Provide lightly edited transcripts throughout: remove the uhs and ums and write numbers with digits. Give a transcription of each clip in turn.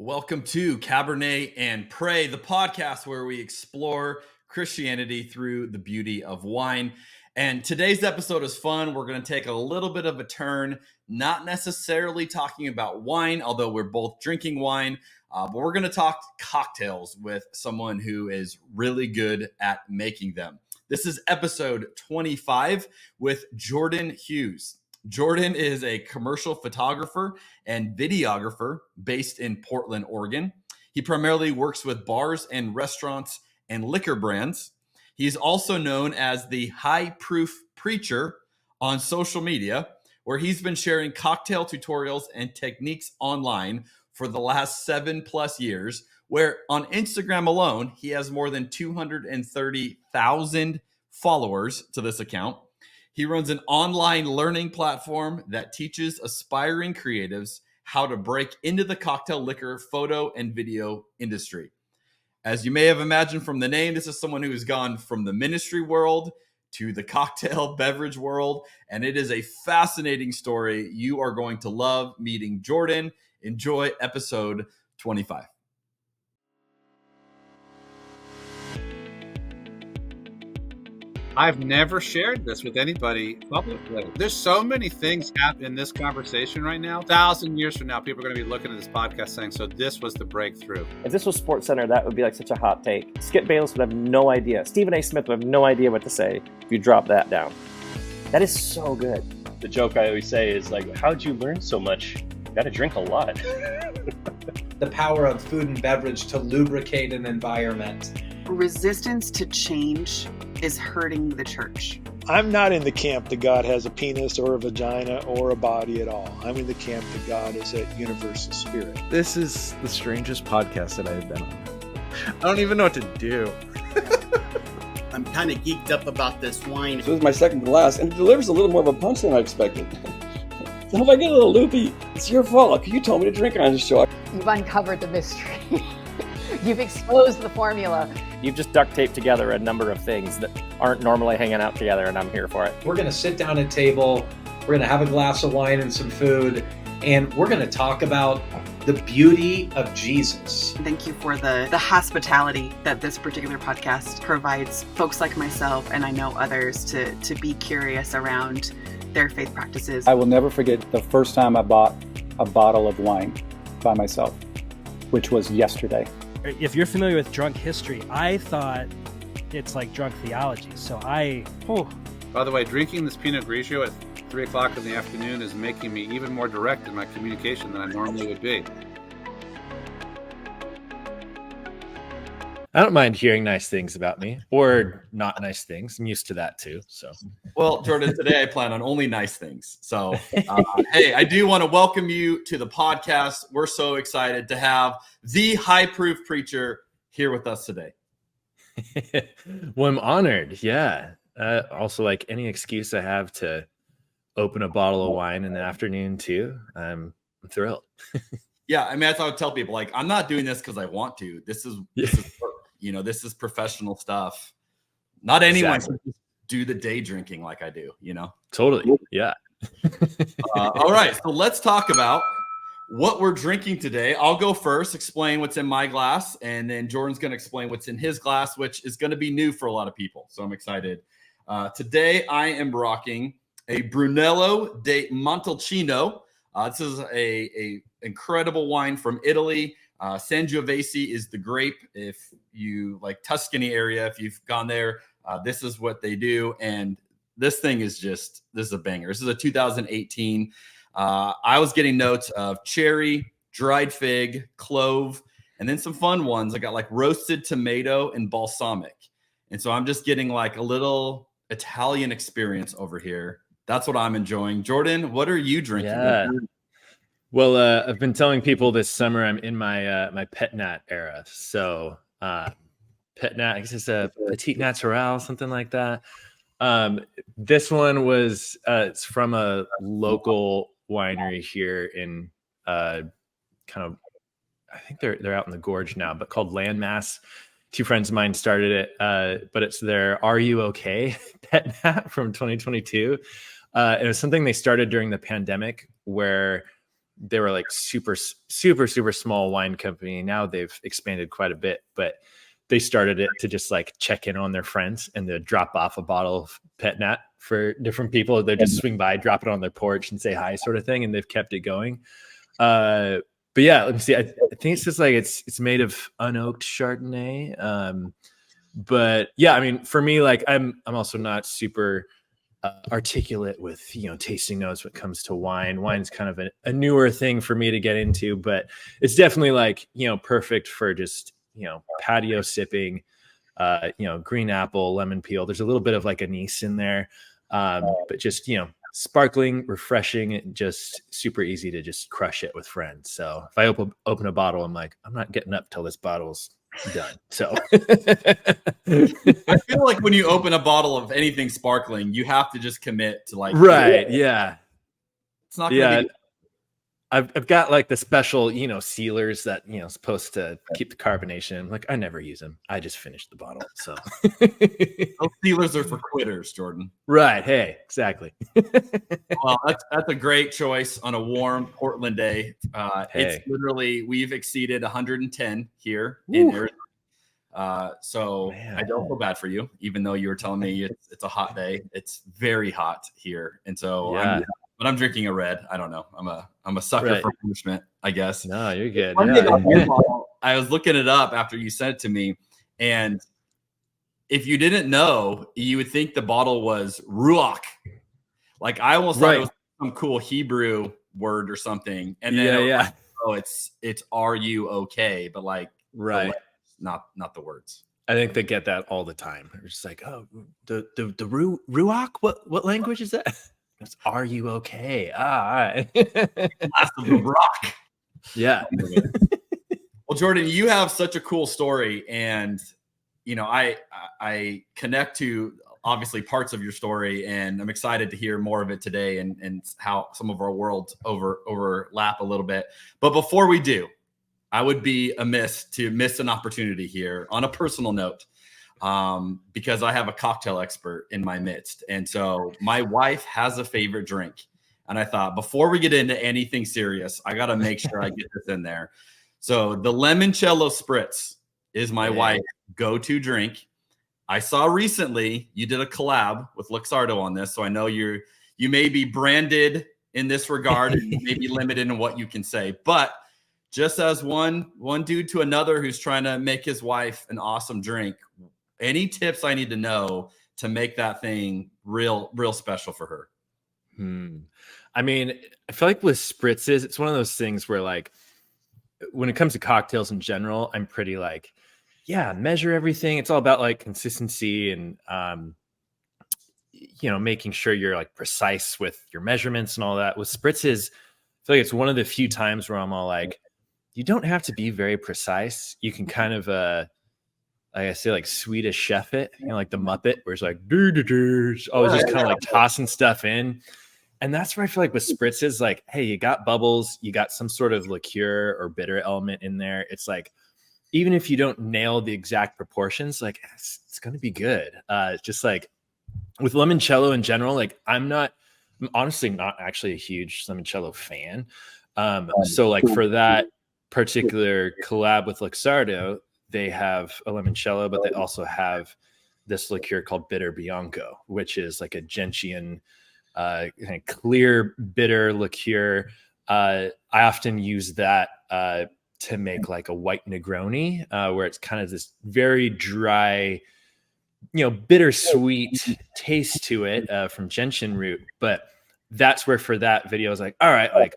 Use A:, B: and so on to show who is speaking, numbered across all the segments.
A: Welcome to Cabernet and Pray, the podcast where we explore Christianity through the beauty of wine. And today's episode is fun. We're going to take a little bit of a turn, not necessarily talking about wine, although we're both drinking wine, but we're going to talk cocktails with someone who is really good at making them. This is episode 25 with Jordan Hughes. Jordan is a commercial photographer and videographer based in Portland, Oregon. He primarily works with bars and restaurants and liquor brands. He's also known as the High Proof Preacher on social media, where he's been sharing cocktail tutorials and techniques online for the last 7+ years, where on Instagram alone, he has more than 230,000 followers to this account. He runs an online learning platform that teaches aspiring creatives how to break into the cocktail liquor, photo, and video industry. As you may have imagined from the name, this is someone who has gone from the ministry world to the cocktail beverage world, and it is a fascinating story. You are going to love meeting Jordan. Enjoy episode 25.
B: I've never shared this with anybody publicly. There's so many things happening in this conversation right now. 1,000 years from now, people are going to be looking at this podcast saying, so this was the breakthrough.
C: If this was SportsCenter, that would be like such a hot take. Skip Bayless would have no idea. Stephen A. Smith would have no idea what to say if you drop that down. That is so good.
D: The joke I always say is like, how'd you learn so much? You got to drink a lot.
E: The power of food and beverage to lubricate an environment.
F: Resistance to change is hurting the church.
G: I'm not in the camp that God has a penis or a vagina or a body at all. I'm in the camp that God is a universal spirit.
H: This is the strangest podcast that I have been on. I don't even know what to do.
I: I'm kind of geeked up about this wine.
J: So this is my second glass, and it delivers a little more of a punch than I expected. So if I get a little loopy, it's your fault. You told me to drink on the show.
K: You've uncovered the mystery. You've exposed the formula.
C: You've just duct taped together a number of things that aren't normally hanging out together, and I'm here for it.
E: We're going to sit down at a table, we're going to have a glass of wine and some food, and we're going to talk about the beauty of Jesus.
F: Thank you for the hospitality that this particular podcast provides folks like myself, and I know others, to be curious around their faith practices.
L: I will never forget the first time I bought a bottle of wine by myself, which was yesterday.
M: If you're familiar with drunk history, I thought it's like drunk theology. By
B: the way, drinking this Pinot Grigio at 3 o'clock in the afternoon is making me even more direct in my communication than I normally would be.
H: I don't mind hearing nice things about me or not nice things. I'm used to that too. So,
A: well, Jordan, today I plan on only nice things. So, hey, I do want to welcome you to the podcast. We're so excited to have the High Proof Preacher here with us today.
H: Well, I'm honored. Yeah. Also, like any excuse I have to open a bottle of wine in the afternoon too, I'm thrilled.
A: Yeah, I mean, I thought I'd tell people, like, I'm not doing this because I want to. This is work. You know, this is professional stuff. Not anyone can do the day drinking like I do, you know?
H: Totally. Yeah.
A: All right. So let's talk about what we're drinking today. I'll go first, explain what's in my glass, and then Jordan's going to explain what's in his glass, which is going to be new for a lot of people. So I'm excited. Today, I am rocking a Brunello Di Montalcino. This is a incredible wine from Italy. Sangiovese is the grape. If you like Tuscany area, if you've gone there, this is what they do. And this thing is this is a banger. This is a 2018. I was getting notes of cherry, dried fig, clove, and then some fun ones. I got like roasted tomato and balsamic. And so I'm just getting like a little Italian experience over here. That's what I'm enjoying. Jordan, what are you drinking?
H: Yeah. Well, I've been telling people this summer I'm in my my pet nat era. So pet nat, I guess it's a petite naturel, something like that. This one was it's from a local winery here in kind of, I think they're out in the gorge now, but called Landmass. 2 friends of mine started it, but it's their Are You Okay pet nat from 2022. It was something they started during the pandemic where they were like super small wine company. Now they've expanded quite a bit, but they started it to just like check in on their friends and they'd drop off a bottle of Pet Nat for different people. They'd just swing by, drop it on their porch and say hi, sort of thing. And they've kept it going. But yeah, let me see. I think it's just like it's made of unoaked Chardonnay. But yeah, I mean, for me, like I'm also not super articulate with tasting notes when it comes to wine. Wine's kind of a newer thing for me to get into, but it's definitely like perfect for just patio sipping. Green apple, lemon peel. There's a little bit of like anise in there, but just sparkling, refreshing, and just super easy to just crush it with friends. So if I open a bottle, I'm like, I'm not getting up till this bottle's done. So
A: I feel like when you open a bottle of anything sparkling, you have to just commit to like
H: yeah. It's
A: not gonna be.
H: I've got like the special, sealers that, supposed to keep the carbonation. Like I never use them. I just finished the bottle. So
A: those sealers are for quitters, Jordan.
H: Right. Hey, exactly.
A: Well, that's a great choice on a warm Portland day. It's literally, we've exceeded 110 here in Arizona. So man, I don't feel bad for you, even though you were telling me it's a hot day. It's very hot here. And so but I'm drinking a red. I don't know. I'm a sucker for punishment, I guess.
H: No, you're good.
A: I was looking it up after you sent it to me, and if you didn't know, you would think the bottle was ruach. Like I almost thought it was some cool Hebrew word or something, and then like, oh, it's RUOK, but like not the words.
H: I think they get that all the time. They're just like, oh, the ruach. What language is that? It's, are you okay? Last
A: of the rock.
H: Yeah.
A: Well, Jordan, you have such a cool story, and I connect to obviously parts of your story, and I'm excited to hear more of it today, and how some of our worlds overlap a little bit. But before we do, I would be amiss to miss an opportunity here on a personal note. Because I have a cocktail expert in my midst. And so my wife has a favorite drink. And I thought, before we get into anything serious, I got to make sure I get this in there. So the limoncello spritz is my wife's go-to drink. I saw recently you did a collab with Luxardo on this. So I know you may be branded in this regard and you may be limited in what you can say. But just as one dude to another who's trying to make his wife an awesome drink, any tips I need to know to make that thing real special for her?
H: I mean, I feel like with spritzes, it's one of those things where like, when it comes to cocktails in general, I'm pretty like, measure everything. It's all about like consistency and, making sure you're like precise with your measurements and all that. With spritzes, I feel like it's one of the few times where I'm all like, you don't have to be very precise. You can kind of, like I say, like Swedish chef it, like the Muppet, where it's like, always just kind of like tossing stuff in. And that's where I feel like with spritzes, like, hey, you got bubbles, you got some sort of liqueur or bitter element in there. It's like, even if you don't nail the exact proportions, like it's going to be good. Just like with limoncello in general, like I'm honestly not actually a huge limoncello fan. So like for that particular collab with Luxardo, they have a limoncello, but they also have this liqueur called Bitter Bianco, which is like a gentian, kind of clear, bitter liqueur. I often use that to make like a white Negroni, where it's kind of this very dry, bittersweet taste to it from gentian root. But that's where for that video, I was like, all right, like,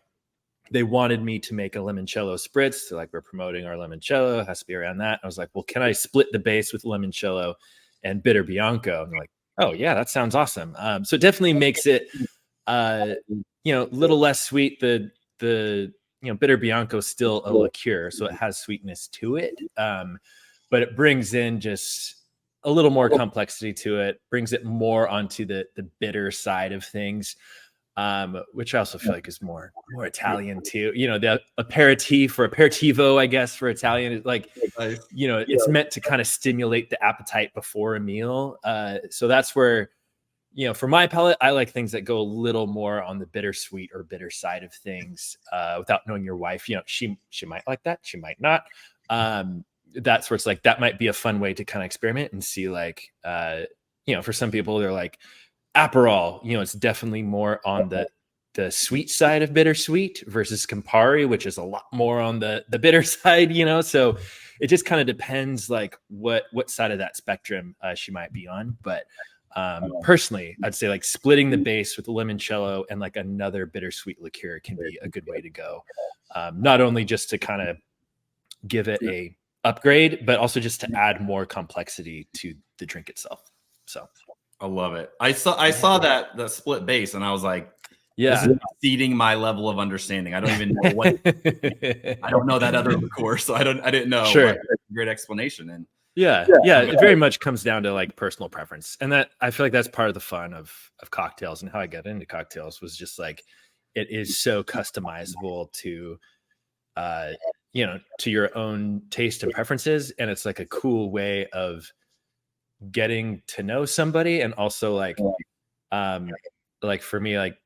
H: they wanted me to make a limoncello spritz. So like, we're promoting our limoncello. It has to be around that. I was like, well, can I split the base with limoncello and Bitter Bianco? And they're like, oh yeah, that sounds awesome. So it definitely makes it, a little less sweet. The Bitter Bianco is still a liqueur, so it has sweetness to it. But it brings in just a little more complexity to it, brings it more onto the bitter side of things. Which I also feel like is more Italian too. The aperitif or aperitivo, I guess, for Italian is like, it's meant to kind of stimulate the appetite before a meal. So that's where, for my palate, I like things that go a little more on the bittersweet or bitter side of things. Without knowing your wife, she might like that, she might not. That sort's like, that might be a fun way to kind of experiment and see, like, for some people, they're like Aperol, it's definitely more on the sweet side of bittersweet versus Campari, which is a lot more on the bitter side, so it just kind of depends, like what side of that spectrum she might be on. But personally, I'd say like splitting the base with limoncello and like another bittersweet liqueur can be a good way to go. Not only just to kind of give it a upgrade, but also just to add more complexity to the drink itself. So
A: I love it. I saw that split base, and I was like,
H: yeah,
A: this is exceeding my level of understanding. I don't even know what I don't know that other liqueur, so I didn't know.
H: Sure.
A: Like, that's a great explanation. And
H: yeah, it very much comes down to like personal preference, and that I feel like that's part of the fun of cocktails, and how I got into cocktails was just like, it is so customizable to to your own taste and preferences, and it's like a cool way of getting to know somebody, and also like for me, like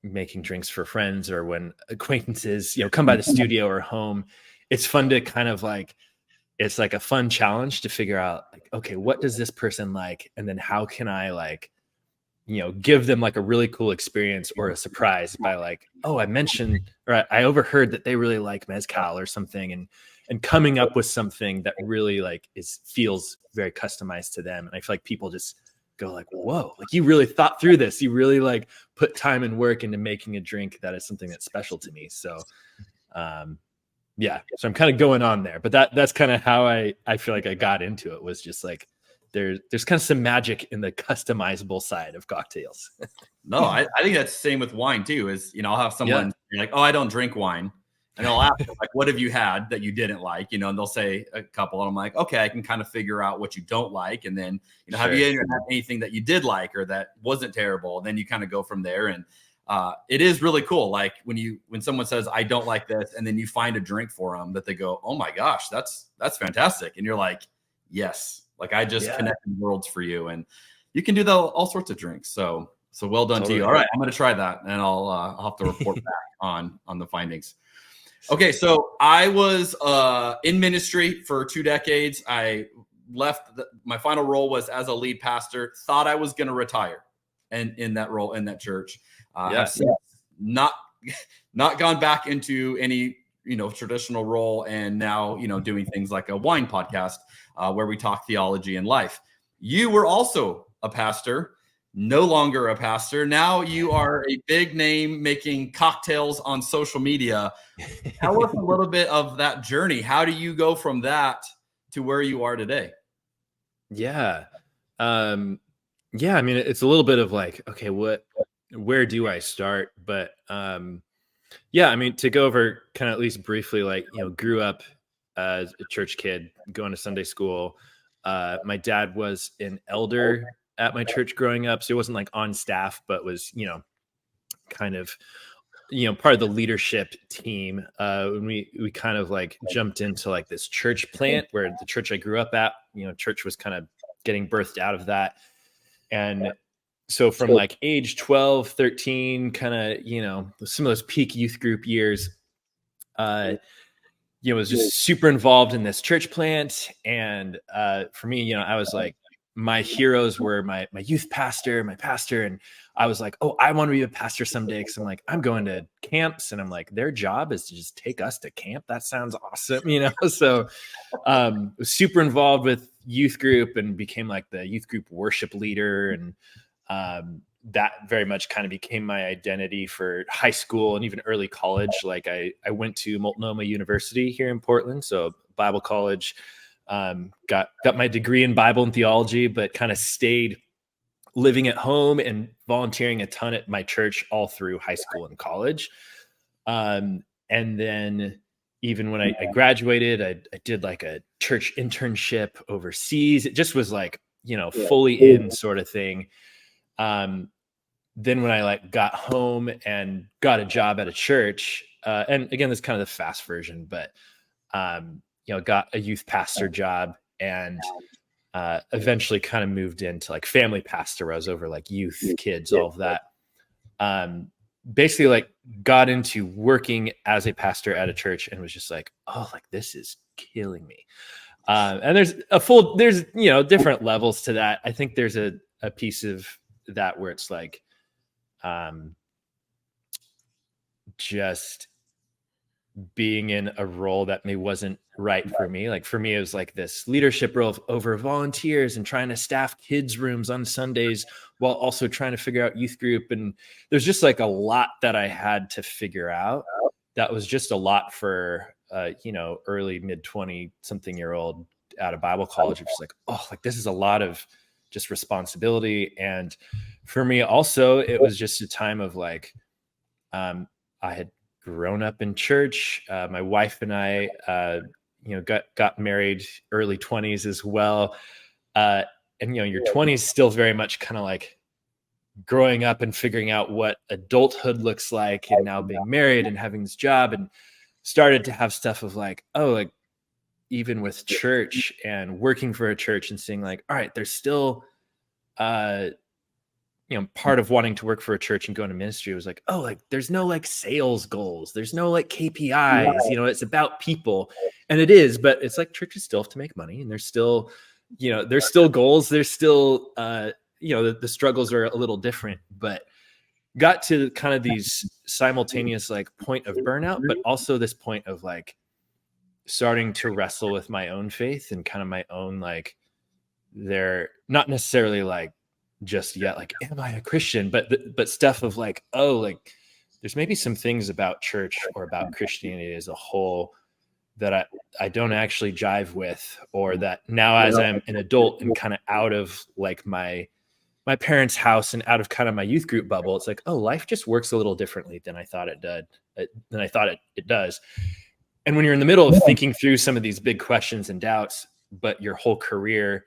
H: making drinks for friends or when acquaintances come by the studio or home, it's fun to kind of like, it's like a fun challenge to figure out, like, okay, what does this person like, and then how can I like give them like a really cool experience or a surprise by like, oh, I mentioned, or I overheard that they really like mezcal or something, and coming up with something that really like feels very customized to them. And I feel like people just go like, whoa, like you really thought through this. You really like put time and work into making a drink that is something that's special to me. So, so I'm kind of going on there, but that's kind of how I feel like I got into it, was just like, there's kind of some magic in the customizable side of cocktails.
A: No, I think that's the same with wine too, is, I'll have someone be like, oh, I don't drink wine. And they'll ask, like, what have you had that you didn't like? And they'll say a couple, and I'm like, okay, I can kind of figure out what you don't like. And then, have you had anything that you did like or that wasn't terrible? And then you kind of go from there. And it is really cool. Like when someone says, I don't like this, and then you find a drink for them that they go, oh my gosh, that's fantastic. And you're like, yes, like I just connected worlds for you. And you can do that all sorts of drinks. So well done to you. All right, I'm going to try that, and I'll have to report back on the findings. Okay, so I was in ministry for 2 decades. I left. My final role was as a lead pastor. Thought I was going to retire, and in that role in that church, have since not gone back into any traditional role, and now doing things like a wine podcast where we talk theology and life. You were also a pastor. No longer a pastor. Now you are a big name making cocktails on social media. Tell us a little bit of that journey. How do you go from that to where you are today?
H: Yeah. I mean, it's a little bit of like, okay, where do I start? But I mean, to go over kind of at least briefly, like, grew up as a church kid, going to Sunday school. My dad was an elder at my church growing up, so it wasn't like on staff, but was kind of part of the leadership team. When we kind of like jumped into like this church plant where the church I grew up at, church was kind of getting birthed out of that. And so from like age 12, 13, kind of some of those peak youth group years, was just super involved in this church plant. And for me, I was like, my heroes were my youth pastor, my pastor. And I was like, oh, I want to be a pastor someday. Cause I'm like, I'm going to camps, and I'm like, their job is to just take us to camp. That sounds awesome. So was super involved with youth group and became like the youth group worship leader. And that very much kind of became my identity for high school and even early college. Like I went to Multnomah University here in Portland. So Bible college. Got my degree in Bible and theology, but kind of stayed living at home and volunteering a ton at my church all through high school and college. And then even when I graduated, I did like a church internship overseas. It just was like, fully in sort of thing. Then when I like got home and got a job at a church, and again, this is kind of the fast version, but got a youth pastor job, and eventually kind of moved into like family pastor. I was over like youth, kids, all of that. Basically like got into working as a pastor at a church and was just like, oh, like this is killing me. And there's different levels to that. I think there's a piece of that where it's like, just being in a role that maybe wasn't right for me. Like for me, it was like this leadership role over volunteers and trying to staff kids' rooms on Sundays while also trying to figure out youth group. And there's just like a lot that I had to figure out. That was just a lot for, early mid 20 something year old out of Bible college. It's like, oh, like this is a lot of just responsibility. And for me also, it was just a time of like, I had grown up in church. My wife and I, got married early 20s as well. And, your 20s still very much kind of like growing up and figuring out what adulthood looks like, and now being married and having this job, and started to have stuff of like, oh, like even with church and working for a church and seeing like, all right, there's still, part of wanting to work for a church and go into ministry was like, oh, like there's no like sales goals. There's no like KPIs, it's about people. And it is, but it's like churches still have to make money, and there's still, there's still goals. There's still, the struggles are a little different, but got to kind of these simultaneous like point of burnout, but also this point of like starting to wrestle with my own faith and kind of my own, like, they're not necessarily like just yet like, am I a Christian, but stuff of like, oh, like there's maybe some things about church or about Christianity as a whole that I don't actually jive with, or that now as I'm an adult and kind of out of like my parents' house and out of kind of my youth group bubble, it's like, oh, life just works a little differently than I thought it does. And when you're in the middle of thinking through some of these big questions and doubts, but your whole career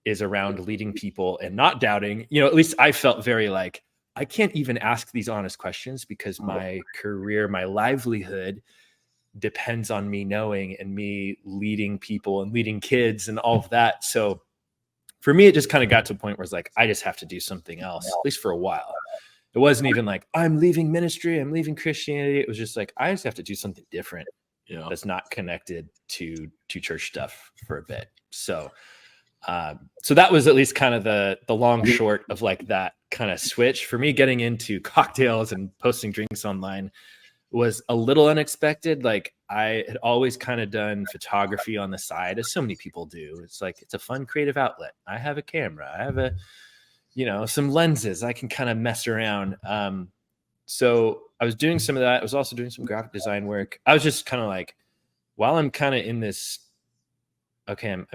H: is around leading people and not doubting, at least I felt very like, I can't even ask these honest questions because my career, my livelihood depends on me knowing and me leading people and leading kids and all of that. So for me, it just kind of got to a point where it's like, I just have to do something else, at least for a while. It wasn't even like, I'm leaving ministry, I'm leaving Christianity. It was just like, I just have to do something different that's not connected to church stuff for a bit. So that was at least kind of the long short of like that kind of switch for me. Getting into cocktails and posting drinks online was a little unexpected. Like I had always kind of done photography on the side, as so many people do. It's like, it's a fun creative outlet. I have a camera, I have some lenses, I can kind of mess around. So I was doing some of that. I was also doing some graphic design work. I was just kind of like, while I'm kind of in this, okay, I'm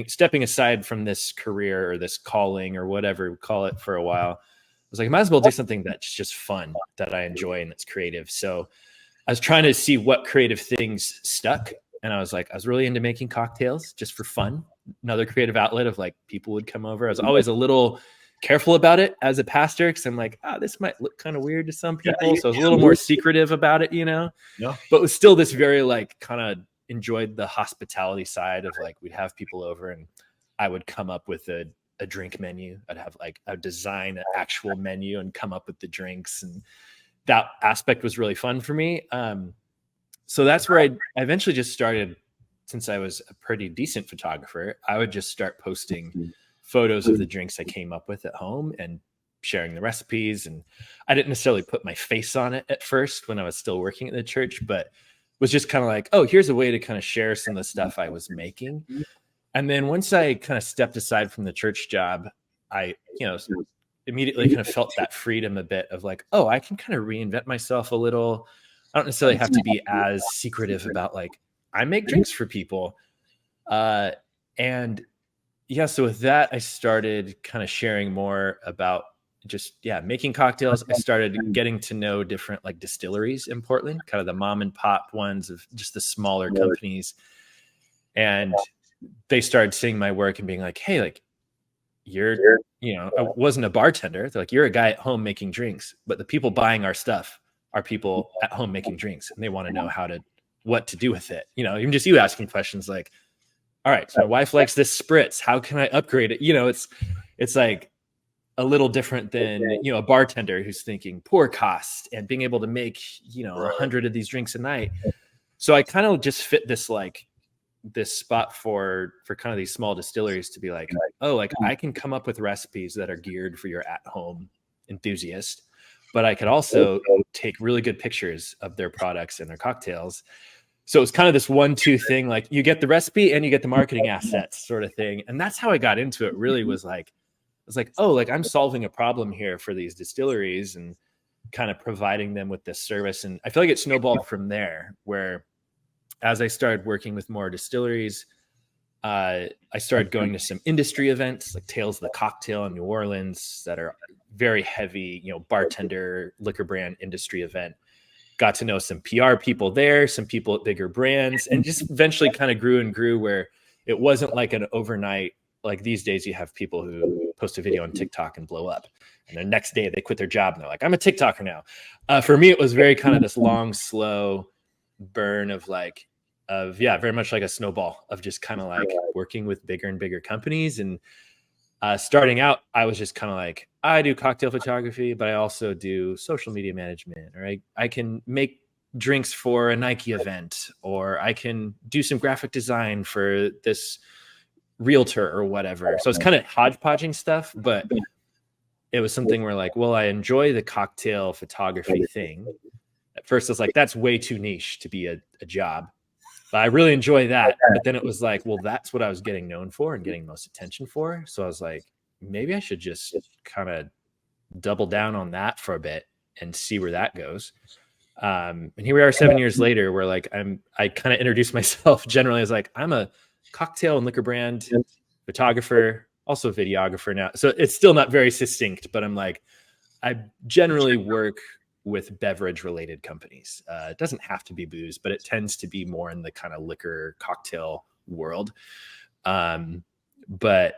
H: stepping aside from this career or this calling or whatever we call it for a while. I was like, I might as well do something that's just fun, that I enjoy and that's creative. So I was trying to see what creative things stuck. And I was like, I was really into making cocktails just for fun. Another creative outlet of like, people would come over. I was always a little careful about it as a pastor, because I'm like, this might look kind of weird to some people. So I was a little more secretive about it, but it was still this very like kind of enjoyed the hospitality side of like, we'd have people over and I would come up with a drink menu. I'd design an actual menu and come up with the drinks, and that aspect was really fun for me. So that's where I eventually just started. Since I was a pretty decent photographer, I would just start posting photos of the drinks I came up with at home and sharing the recipes. And I didn't necessarily put my face on it at first when I was still working at the church, but was just kind of like, oh, here's a way to kind of share some of the stuff I was making. And then once I kind of stepped aside from the church job, I, immediately kind of felt that freedom a bit of like, oh, I can kind of reinvent myself a little. I don't necessarily have to be as secretive about like, I make drinks for people. So with that, I started kind of sharing more about just, making cocktails. I started getting to know different like distilleries in Portland, kind of the mom and pop ones of just the smaller companies. And they started seeing my work and being like, hey, like you're, I wasn't a bartender. They're like, you're a guy at home making drinks, but the people buying our stuff are people at home making drinks, and they want to know what to do with it. Even just you asking questions like, all right, so my wife likes this spritz. How can I upgrade it? It's like a little different than, a bartender who's thinking pour cost and being able to make, 100 of these drinks a night. So I kind of just fit this spot for kind of these small distilleries to be like, I can come up with recipes that are geared for your at-home enthusiast, but I could also take really good pictures of their products and their cocktails. So it's kind of this 1-2 thing, like you get the recipe and you get the marketing assets sort of thing. And that's how I got into it. Really was like, I'm solving a problem here for these distilleries and kind of providing them with this service. And I feel like it snowballed from there, where as I started working with more distilleries, I started going to some industry events like Tales of the Cocktail in New Orleans that are very heavy, bartender, liquor brand industry event. Got to know some PR people there, some people at bigger brands, and just eventually kind of grew and grew, where it wasn't like an overnight, like these days you have people who post a video on TikTok and blow up. And the next day they quit their job and they're like, I'm a TikToker now. For me, it was very kind of this long, slow burn of very much like a snowball of just kind of like working with bigger and bigger companies. And starting out, I was just kind of like, I do cocktail photography, but I also do social media management, or I can make drinks for a Nike event, or I can do some graphic design for this realtor or whatever. So it's kind of hodgepodging stuff, but it was something where like, well, I enjoy the cocktail photography thing. At first, it's like, that's way too niche to be a job. But I really enjoy that. But then it was like, well, that's what I was getting known for and getting most attention for. So I was like, maybe I should just kind of double down on that for a bit and see where that goes. And here we are 7 years later, where like I kind of introduced myself generally as like, I'm a cocktail and liquor brand photographer, also videographer now. So it's still not very succinct, but I'm like, I generally work with beverage related companies. It doesn't have to be booze, but it tends to be more in the kind of liquor cocktail world. But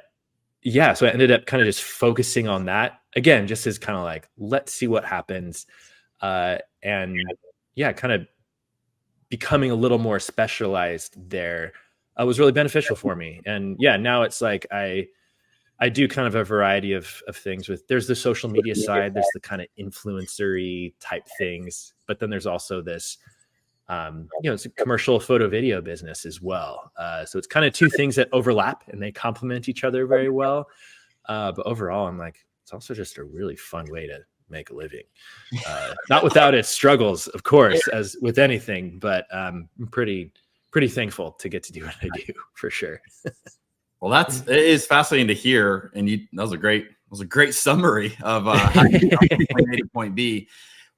H: yeah, so I ended up kind of just focusing on that again, just as kind of like, let's see what happens. And yeah, kind of becoming a little more specialized there was really beneficial for me. And yeah, now it's like, I do kind of a variety of things there's the social media side, there's the kind of influencer-y type things, but then there's also this, it's a commercial photo video business as well. So it's kind of two things that overlap and they complement each other very well. But overall, I'm like, it's also just a really fun way to make a living. Not without its struggles, of course, as with anything, but I'm pretty thankful to get to do what I do, for sure.
A: Well, it is fascinating to hear, and that was a great summary of how you got from point A to point B.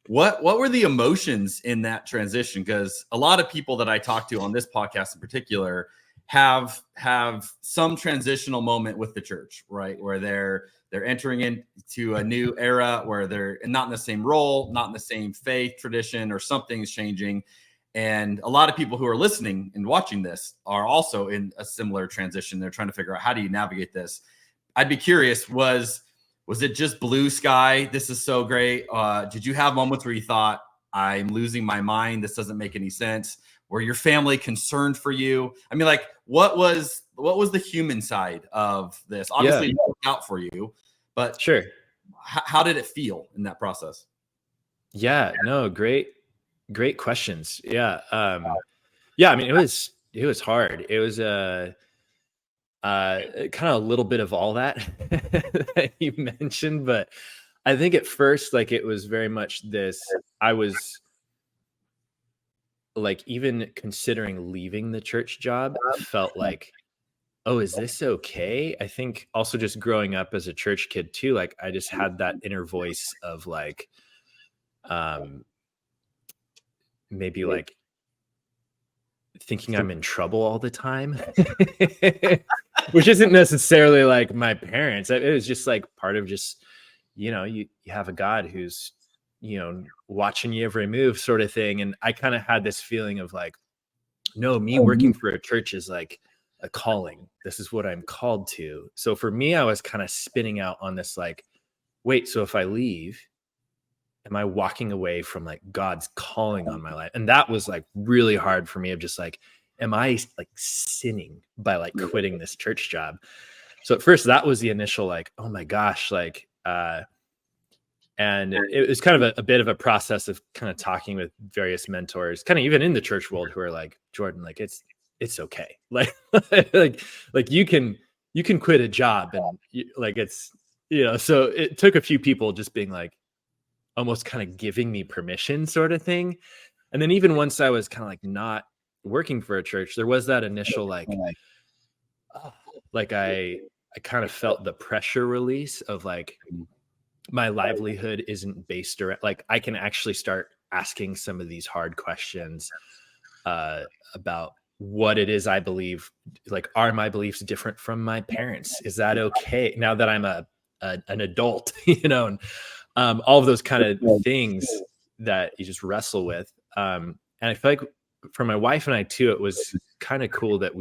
A: What were the emotions in that transition? Because a lot of people that I talk to on this podcast in particular have some transitional moment with the church, right, where they're entering into a new era where they're not in the same role, not in the same faith tradition, or something's changing. And a lot of people who are listening and watching this are also in a similar transition. They're trying to figure out, how do you navigate this? I'd be curious, was it just blue sky? This is so great. Did you have moments where you thought, I'm losing my mind, this doesn't make any sense? Were your family concerned for you? I mean, like, what was the human side of this? Obviously, it worked out for you, but
H: sure.
A: How did it feel in that process?
H: Yeah, no, great questions. Yeah. I mean, it was hard. It was kind of a little bit of all that that you mentioned, but I think at first, like, it was very much this, I was like, even considering leaving the church job, felt like, oh, is this okay? I think also just growing up as a church kid too, like, I just had that inner voice of like, maybe like thinking I'm in trouble all the time, which isn't necessarily like my parents. It was just like part of just, you have a God who's, watching you every move, sort of thing. And I kind of had this feeling of like, no, me working for a church is like a calling. This is what I'm called to. So for me, I was kind of spinning out on this, like, wait, so if I leave, am I walking away from like God's calling on my life? And that was like really hard for me, of just like, am I like sinning by like quitting this church job? So at first that was the initial like, oh my gosh, like, and it was kind of a bit of a process of kind of talking with various mentors, kind of even in the church world, who are like, Jordan, like it's okay. Like, like you can quit a job and like, it's, so it took a few people just being like, almost kind of giving me permission sort of thing. And then even once I was kind of like not working for a church, there was that initial like, like I kind of felt the pressure release of like, my livelihood isn't based around, like I can actually start asking some of these hard questions about what it is I believe. Like, are my beliefs different from my parents? Is that okay now that I'm an adult, and all of those kind of things that you just wrestle with. And I feel like for my wife and I too, it was kind of cool that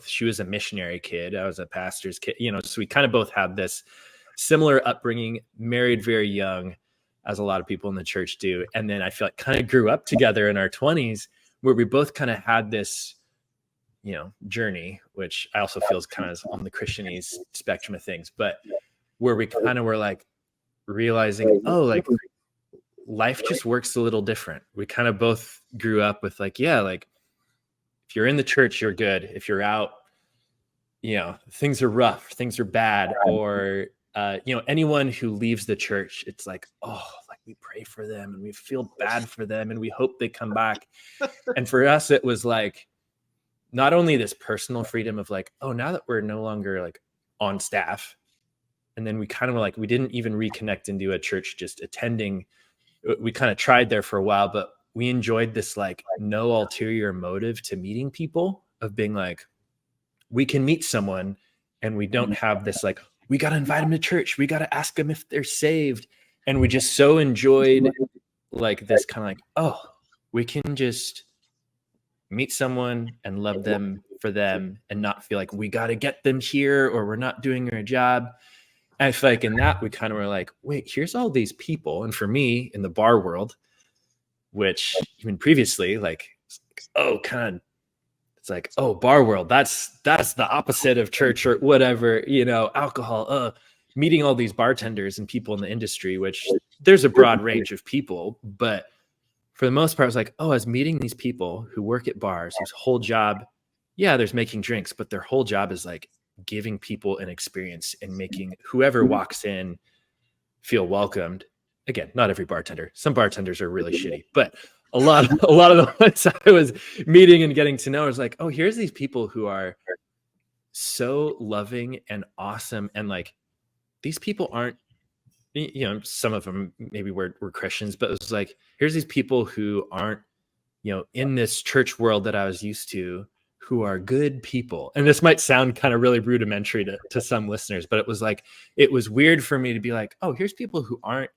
H: she was a missionary kid. I was a pastor's kid, so we kind of both had this similar upbringing, married very young, as a lot of people in the church do. And then I feel like kind of grew up together in our 20s, where we both kind of had this, journey, which I also feel is kind of on the Christianese spectrum of things, but where we kind of were like realizing, oh, like life just works a little different. We kind of both grew up with like, yeah, like if you're in the church, you're good. If you're out, things are rough, things are bad, or anyone who leaves the church, it's like, oh, like we pray for them and we feel bad for them and we hope they come back. And for us, it was like, not only this personal freedom of like, oh, now that we're no longer like on staff, and then we kind of were like, we didn't even reconnect into a church, just attending. We kind of tried there for a while, but we enjoyed this like no ulterior motive to meeting people, of being like, we can meet someone and we don't have this like, we got to invite them to church, we got to ask them if they're saved. And we just so enjoyed like this kind of like, oh, we can just meet someone and love them for them and not feel like we got to get them here or we're not doing our job. And I feel like in that we kind of were like, wait, here's all these people. And for me in the bar world, which even previously, like, oh, kind of, it's like, oh, bar world, that's the opposite of church or whatever, alcohol, meeting all these bartenders and people in the industry, which there's a broad range of people, but for the most part, I was like, oh, I was meeting these people who work at bars whose whole job, yeah, there's making drinks, but their whole job is like giving people an experience and making whoever walks in feel welcomed. Again, not every bartender. Some bartenders are really shitty, but a lot of the ones I was meeting and getting to know, I was like, oh, here's these people who are so loving and awesome. And like, these people aren't, some of them maybe were Christians, but it was like, here's these people who aren't, in this church world that I was used to, who are good people. And this might sound kind of really rudimentary to some listeners, but it was like, it was weird for me to be like, oh, here's people who aren't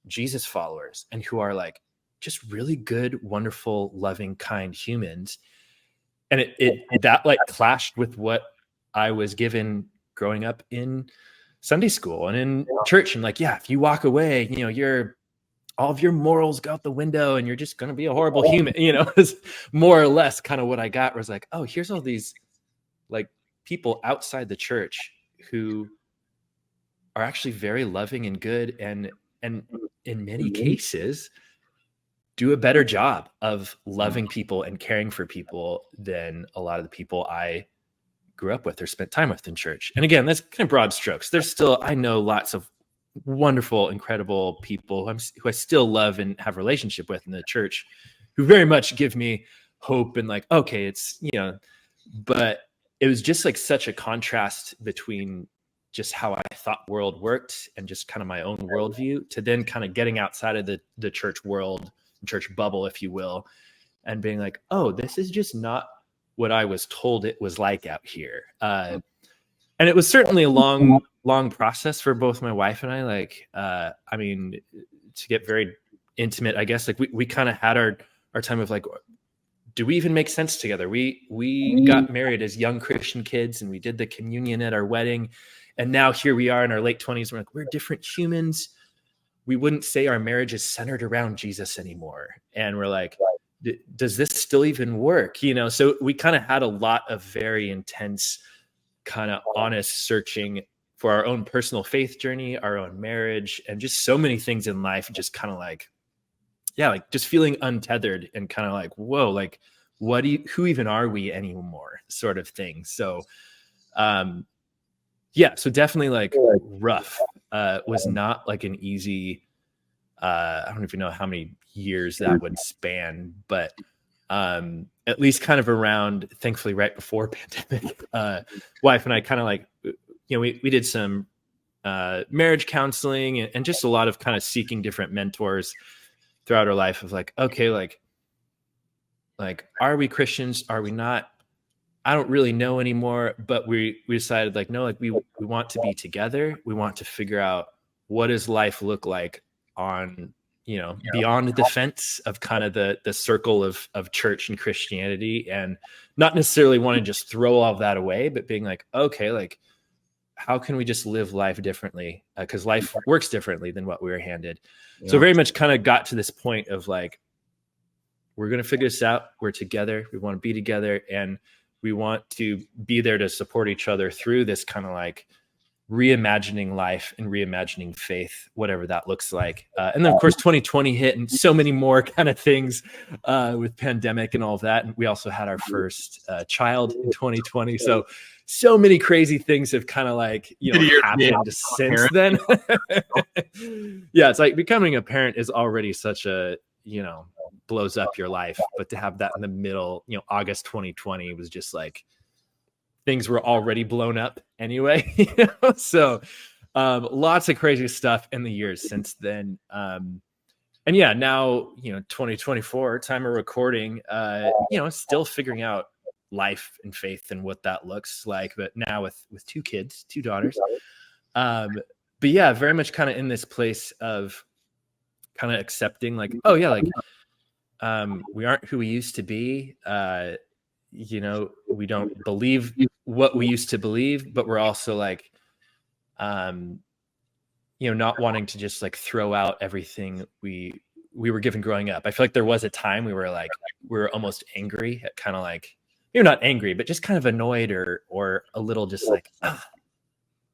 H: Jesus followers and who are like just really good, wonderful, loving, kind humans. And it that like clashed with what I was given growing up in Sunday school and in church. And like, yeah, if you walk away, all of your morals go out the window and you're just going to be a horrible human, is more or less kind of what I got, was like, oh, here's all these like people outside the church who are actually very loving and good. And in many cases do a better job of loving people and caring for people than a lot of the people I grew up with or spent time with in church. And again, that's kind of broad strokes. There's still, I know lots of wonderful, incredible people who I still love and have a relationship with in the church, who very much give me hope and like, okay, it's, but it was just like such a contrast between just how I thought world worked and just kind of my own worldview, to then kind of getting outside of the church world, church bubble, if you will, and being like, oh, this is just not what I was told it was like out here. And it was certainly a long process for both my wife and I. Like, I mean, to get very intimate, I guess, like we kind of had our time of like, do we even make sense together? We got married as young Christian kids and we did the communion at our wedding. And now here we are in our late 20s. We're like, we're different humans. We wouldn't say our marriage is centered around Jesus anymore. And we're like, does this still even work? So we kind of had a lot of very intense, kind of honest searching for our own personal faith journey, our own marriage, and just so many things in life, just kind of like, just feeling untethered and kind of like, whoa, like, who even are we anymore, sort of thing. So, so definitely like rough, was not like an easy, I don't even know how many years that would span, but at least kind of around, thankfully, right before pandemic, wife and I kind of like, we did some marriage counseling and just a lot of kind of seeking different mentors throughout our life of like, okay, like, are we Christians? Are we not? I don't really know anymore, but we decided like, no, like we want to be together. We want to figure out what does life look like on, beyond the fence of kind of the circle of church and Christianity, and not necessarily want to just throw all of that away, but being like, okay, like, how can we just live life differently? Because life works differently than what we were handed. Yeah. So very much kind of got to this point of like, we're going to figure this out. We're together. We want to be together. And we want to be there to support each other through this kind of like reimagining life and reimagining faith, whatever that looks like. And then of course, 2020 hit and so many more kind of things with pandemic and all of that. And we also had our first child in 2020. So many crazy things have kind of like, happened since then. Yeah. It's like becoming a parent is already such a, blows up your life, but to have that in the middle, August 2020 was just like, things were already blown up anyway. So lots of crazy stuff in the years since then. And yeah, now, 2024 time of recording, still figuring out life and faith and what that looks like, but now with 2 kids, 2 daughters. But yeah, very much kind of in this place of kind of accepting like, oh yeah, like, we aren't who we used to be. We don't believe what we used to believe, but we're also like, not wanting to just like throw out everything we were given growing up. I feel like there was a time we were almost angry at kind of like, you're not angry, but just kind of annoyed or a little just like,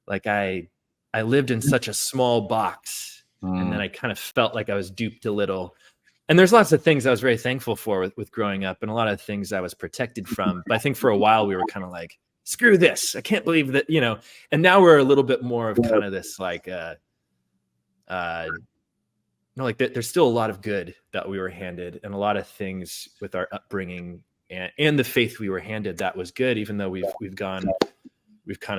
H: like I lived in such a small box, and then I kind of felt like I was duped a little. And there's lots of things I was very thankful for with growing up, and a lot of things I was protected from. But I think for a while we were kind of like, screw this. I can't believe that, and now we're a little bit more of kind of this like, there's still a lot of good that we were handed, and a lot of things with our upbringing and the faith we were handed that was good, even though we've kind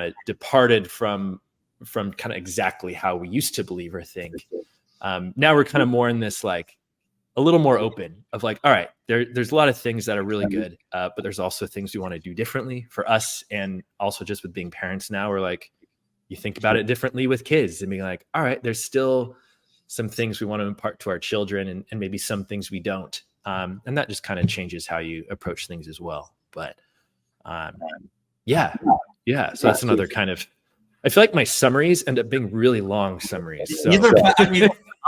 H: of departed from kind of exactly how we used to believe or think. Now we're kind of more in this like, a little more open of like, all right, there's a lot of things that are really good, but there's also things we want to do differently for us. And also just with being parents now, we're like, you think about it differently with kids and being like, all right, there's still some things we want to impart to our children and maybe some things we don't. And that just kind of changes how you approach things as well. But yeah. So that's another kind of, I feel like my summaries end up being really long summaries. So.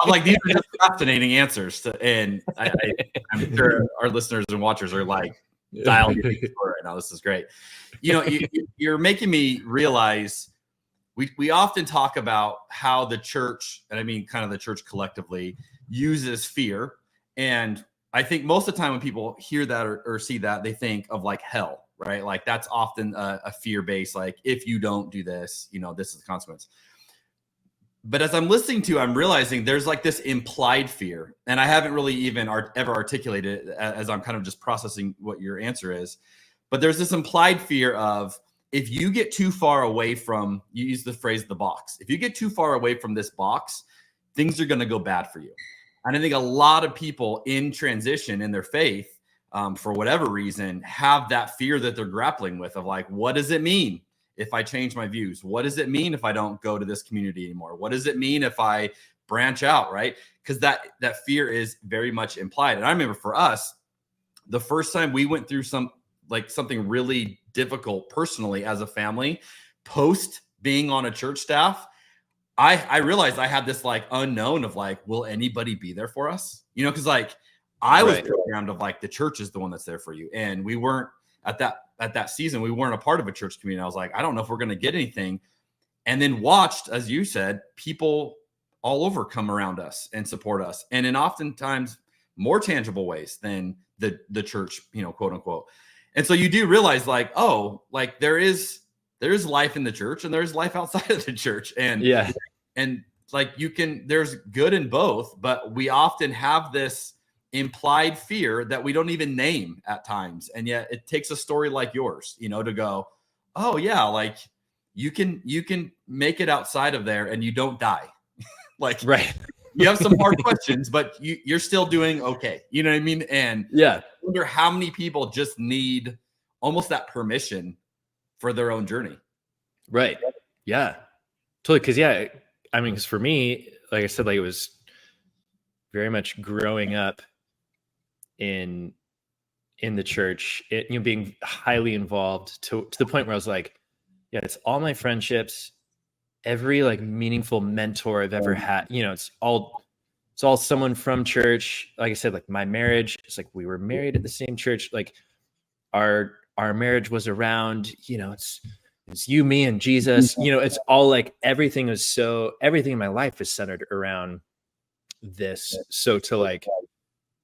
A: I'm like, these are just fascinating answers, and I'm sure our listeners and watchers are like dialed in right now. This is great. You're making me realize we often talk about how the church, and I mean kind of the church collectively, uses fear. And I think most of the time when people hear that or see that, they think of like hell, right? Like that's often a fear-based, like if you don't do this, this is the consequence. But as I'm listening to, I'm realizing there's like this implied fear, and I haven't really even ever articulated it as I'm kind of just processing what your answer is. But there's this implied fear of if you get too far away from, you use the phrase the box. If you get too far away from this box, things are going to go bad for you. And I think a lot of people in transition in their faith, for whatever reason, have that fear that they're grappling with of like, what does it mean if I change my views? What does it mean if I don't go to this community anymore? What does it mean if I branch out, right? Because that fear is very much implied. And I remember for us, the first time we went through something really difficult personally as a family, post being on a church staff, I realized I had this like unknown of like, will anybody be there for us? Because like I was programmed of like the church is the one that's there for you. And we weren't at that season, we weren't a part of a church community. I was like, I don't know if we're going to get anything. And then watched, as you said, people all over come around us and support us. And in oftentimes more tangible ways than the church, quote unquote. And so you do realize like, oh, like there's life in the church and there's life outside of the church. And like there's good in both, but we often have this implied fear that we don't even name at times. And yet it takes a story like yours, to go, oh yeah, like you can make it outside of there and you don't die. Like, you have some hard questions, but you're still doing okay. You know what I mean? And I wonder how many people just need almost that permission for their own journey.
H: Right. Yeah, totally. Cause I mean, cause for me, like I said, like it was very much growing up in the church, being highly involved to the point where I was like, yeah, it's all my friendships, every like meaningful mentor I've ever had, it's all someone from church. Like I said, like my marriage, it's like we were married at the same church. Like our marriage was around, it's you, me, and Jesus. It's all like everything in my life is centered around this. So to like,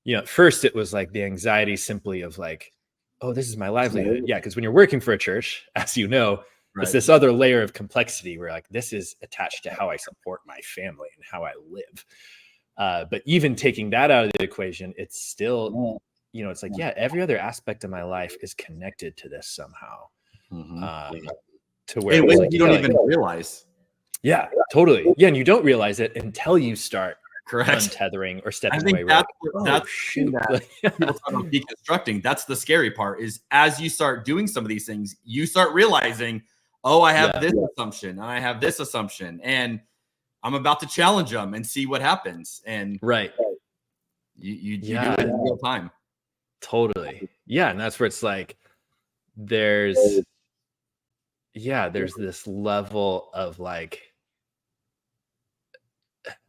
H: at first it was like the anxiety simply of like, oh, this is my livelihood. Yeah, because when you're working for a church, as you know, it's this other layer of complexity where like this is attached to how I support my family and how I live. But even taking that out of the equation, it's still, it's like, every other aspect of my life is connected to this somehow. To where
A: like, you don't even realize.
H: Yeah, totally. Yeah, and you don't realize it until you start untethering or stepping away.
A: That's people talk about deconstructing. That's the scary part, is as you start doing some of these things, you start realizing, oh, I have this assumption and I have this assumption, and I'm about to challenge them and see what happens. And you do it in real time.
H: Totally. Yeah. And that's where it's like, there's this level of like,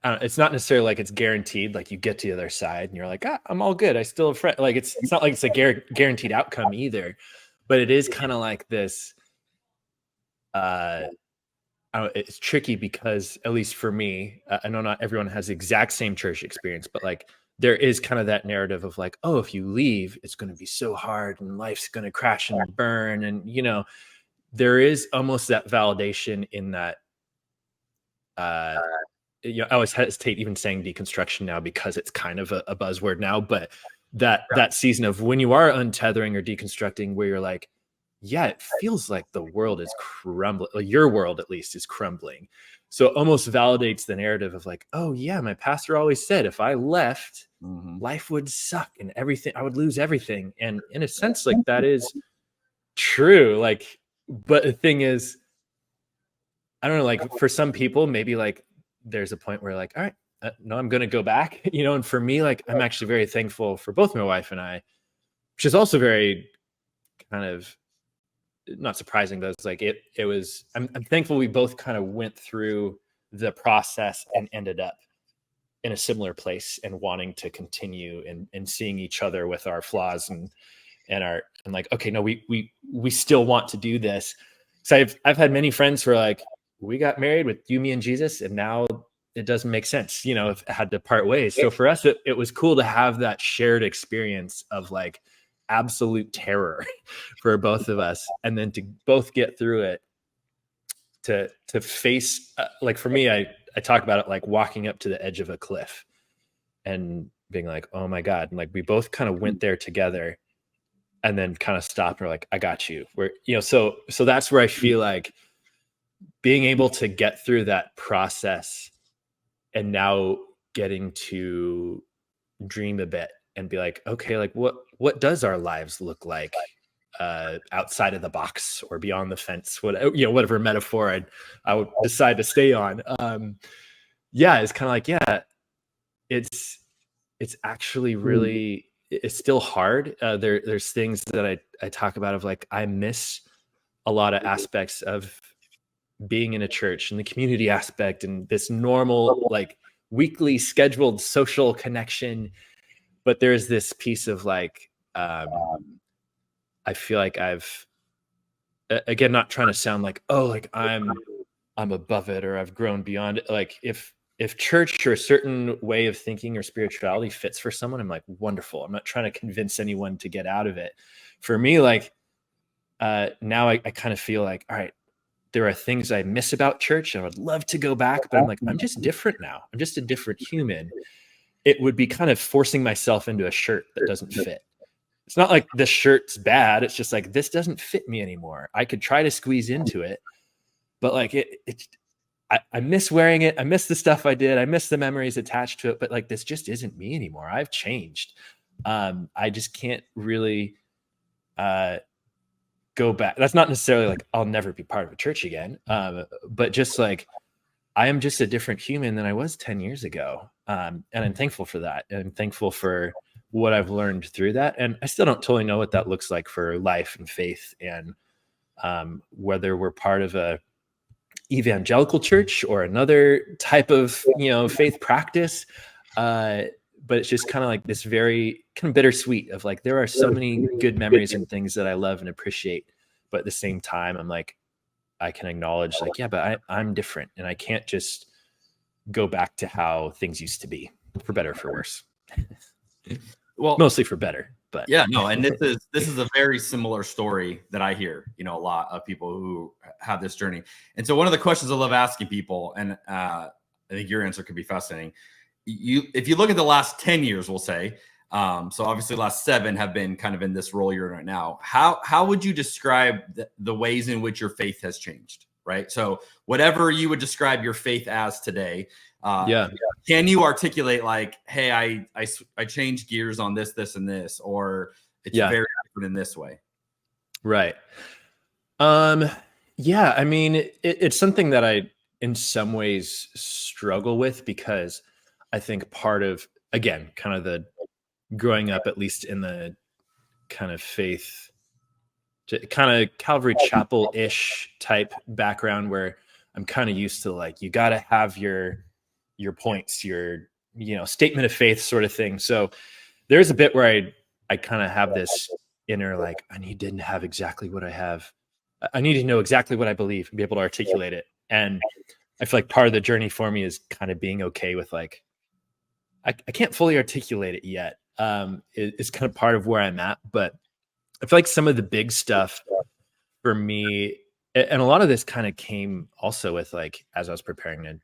H: it's not necessarily like it's guaranteed, like you get to the other side and you're like, I'm all good, I still have friends. Like it's not like it's a guaranteed outcome either, but it is kind of like this it's tricky because, at least for me, I know not everyone has the exact same church experience, but like there is kind of that narrative of like, oh, if you leave, it's going to be so hard and life's going to crash and burn. And, there is almost that validation in that. I always hesitate even saying deconstruction now because it's kind of a buzzword now, but that season of when you are untethering or deconstructing, where you're like, yeah, it feels like the world is crumbling, like your world at least is crumbling. So it almost validates the narrative of like, oh yeah, my pastor always said if I left, life would suck and everything, I would lose everything. And in a sense, like that is true. Like, but the thing is, I don't know, like for some people, maybe like there's a point where like, all right, no, I'm going to go back, and for me, like, I'm actually very thankful for both my wife and I, which is also very kind of not surprising, but it's like, it was, I'm thankful we both kind of went through the process and ended up in a similar place and wanting to continue and seeing each other with our flaws and like, okay, no, we still want to do this. So I've had many friends who are like, we got married with you, me, and Jesus, and now it doesn't make sense, if it had to part ways. So for us, it was cool to have that shared experience of like absolute terror for both of us, and then to both get through it, to face, like for me, I talk about it like walking up to the edge of a cliff and being like, oh my God. And like, we both kind of went there together and then kind of stopped and we're like, I got you. So that's where I feel like being able to get through that process and now getting to dream a bit and be like, okay, like what does our lives look like outside of the box or beyond the fence, whatever metaphor I would decide to stay on. It's kind of like, it's actually really, it's still hard. There's things that I talk about of like, I miss a lot of aspects of being in a church and the community aspect and this normal, like weekly scheduled social connection but there's this piece of like, I feel like again, not trying to sound like, oh, like I'm above it or I've grown beyond it. Like if church or a certain way of thinking or spirituality fits for someone, I'm like, wonderful. I'm not trying to convince anyone to get out of it. For me, like now I kind of feel like, all right, there are things I miss about church and I would love to go back, but I'm like, I'm just different now. I'm just a different human. It would be kind of forcing myself into a shirt that doesn't fit. It's not like the shirt's bad. It's just like, this doesn't fit me anymore. I could try to squeeze into it, but like I miss wearing it. I miss the stuff I did. I miss the memories attached to it, but like, this just isn't me anymore. I've changed. I just can't really go back. That's not necessarily like I'll never be part of a church again. But just like, I am just a different human than I was 10 years ago. And I'm thankful for that. And I'm thankful for what I've learned through that. And I still don't totally know what that looks like for life and faith, and whether we're part of a evangelical church or another type of, faith practice. But it's just kind of like this very kind of bittersweet of like, there are so many good memories and things that I love and appreciate. But at the same time, I'm like, I can acknowledge like, yeah, but I'm different, and I can't just go back to how things used to be, for better or for worse. Well, mostly for better, but
A: yeah, no. And this is a very similar story that I hear, a lot of people who have this journey. And so one of the questions I love asking people, and I think your answer could be fascinating. If you look at the last 10 years, we'll say, so obviously the last 7 have been kind of in this role you're in right now. How would you describe the ways in which your faith has changed? Right. So whatever you would describe your faith as today, can you articulate like, hey, I changed gears on this, and this, or it's very different in this way?
H: Right. Yeah. I mean, it's something that I, in some ways, struggle with, because I think part of, again, kind of the growing up, at least in the kind of faith, kind of Calvary Chapel-ish type background, where I'm kind of used to like, you got to have your points, your, statement of faith sort of thing. So there's a bit where I kind of have this inner, like, I need to have exactly what I have. I need to know exactly what I believe and be able to articulate it. And I feel like part of the journey for me is kind of being okay with like, I can't fully articulate it yet. It's kind of part of where I'm at, but I feel like some of the big stuff for me, and a lot of this kind of came also with like, as I was preparing to,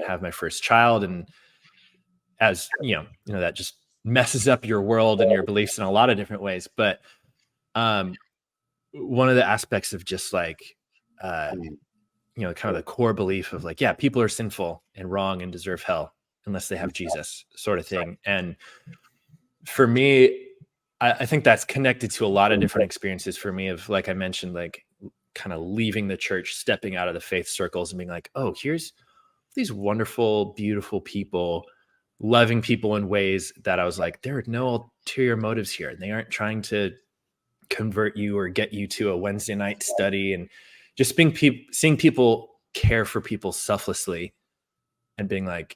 H: have my first child, and as that just messes up your world and your beliefs in a lot of different ways. But one of the aspects of just like, kind of the core belief of like, yeah, people are sinful and wrong and deserve hell unless they have Jesus, sort of thing. And for me, I think that's connected to a lot of different experiences for me of, like I mentioned, like kind of leaving the church, stepping out of the faith circles and being like, oh, here's these wonderful, beautiful people, loving people in ways that I was like, there are no ulterior motives here. And they aren't trying to convert you or get you to a Wednesday night study, and just seeing people care for people selflessly, and being like,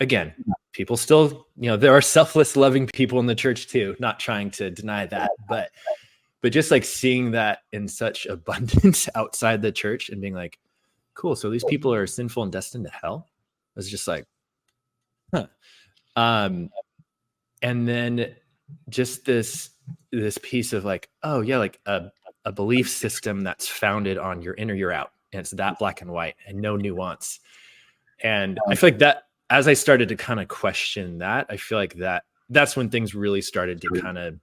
H: again, people still, there are selfless, loving people in the church too, not trying to deny that, but just like seeing that in such abundance outside the church and being like, cool. So these people are sinful and destined to hell. I was just like, huh. And then just this piece of like, oh yeah, like a belief system that's founded on you're in or you're out. And it's that black and white and no nuance. And I feel like that, as I started to kind of question that, I feel like that's when things really started to kind of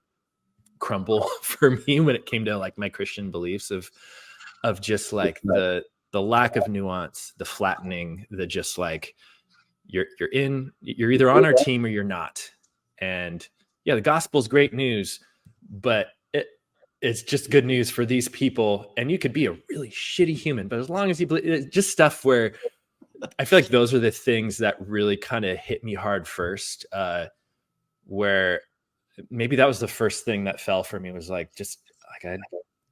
H: crumble for me, when it came to like my Christian beliefs of just like the lack of nuance, the flattening, the just like, you're either on our team or you're not. And yeah, the gospel's great news, but it's just good news for these people. And you could be a really shitty human, but as long as you believe, it's just stuff where I feel like those are the things that really kind of hit me hard first, where maybe that was the first thing that fell for me, was like, just like,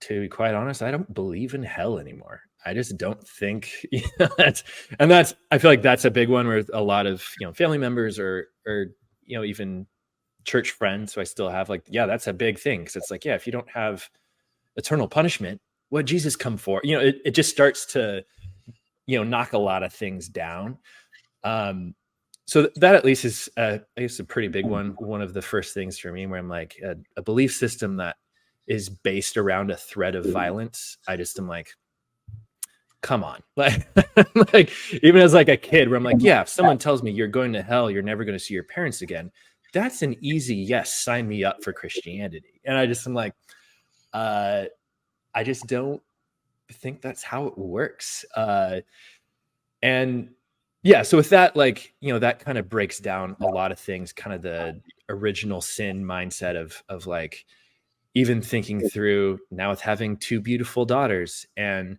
H: to be quite honest, I don't believe in hell anymore. I just don't think, that's, I feel like that's a big one where a lot of, family members or, even church friends who I still have, like, yeah, that's a big thing. Cause it's like, yeah, if you don't have eternal punishment, what did Jesus come for? You know, it just starts to, you know, knock a lot of things down. So that at least is, I guess, a pretty big one. One of the first things for me where I'm like, a belief system that is based around a threat of violence. I just am like, come on. Like, like even as like a kid where I'm like, yeah, if someone tells me you're going to hell, you're never going to see your parents again, that's an easy yes, sign me up for Christianity. And I just am like, I just don't think that's how it works. And yeah, so with that, like, you know, that kind of breaks down a lot of things, kind of the original sin mindset of like, even thinking through now with having two beautiful daughters and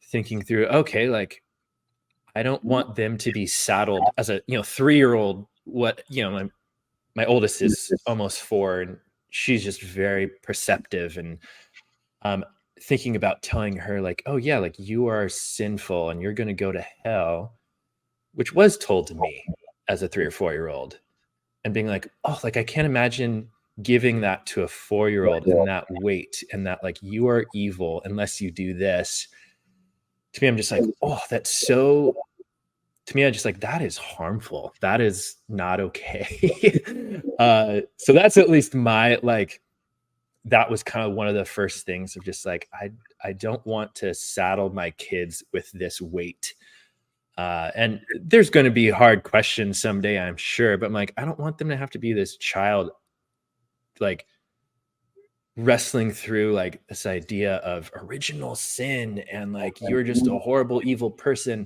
H: thinking through, okay, like, I don't want them to be saddled as a, you know, 3-year-old. What, you know, my oldest is almost 4 and she's just very perceptive, and thinking about telling her like, oh yeah, like you are sinful and you're going to go to hell, which was told to me as a 3 or 4-year-old, and being like, oh, like I can't imagine giving that to a 4-year-old and that weight and that like you are evil unless you do this. To me, I'm just like, oh, that's so, to me, I just like, that is harmful. That is not okay. So that's at least my, like, that was kind of one of the first things of just like, I don't want to saddle my kids with this weight. And there's going to be hard questions someday, I'm sure, but I'm like, I don't want them to have to be this child, like wrestling through like this idea of original sin and like you're just a horrible, evil person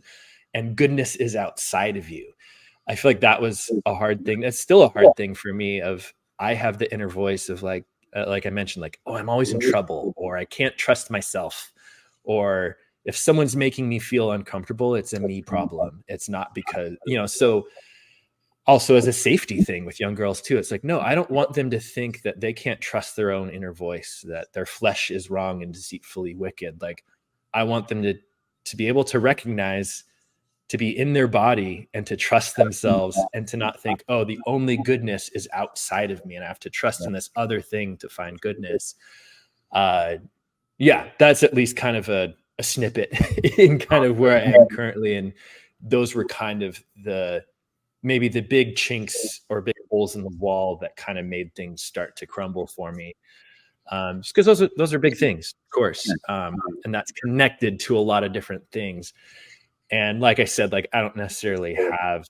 H: and goodness is outside of you. I feel like that was a hard thing. That's still a hard thing for me of, I have the inner voice of like I mentioned, like, oh, I'm always in trouble, or I can't trust myself, or if someone's making me feel uncomfortable, it's a me problem. It's not because, you know, so also as a safety thing with young girls too, it's like, no, I don't want them to think that they can't trust their own inner voice, that their flesh is wrong and deceitfully wicked. Like, I want them to be able to recognize, to be in their body and to trust themselves and to not think, oh, the only goodness is outside of me and I have to trust in this other thing to find goodness. Yeah, that's at least kind of a snippet in kind of where I am currently. And those were kind of maybe the big chinks or big holes in the wall that kind of made things start to crumble for me. Just because those are big things, of course. And that's connected to a lot of different things. And like I said, like, I don't necessarily have,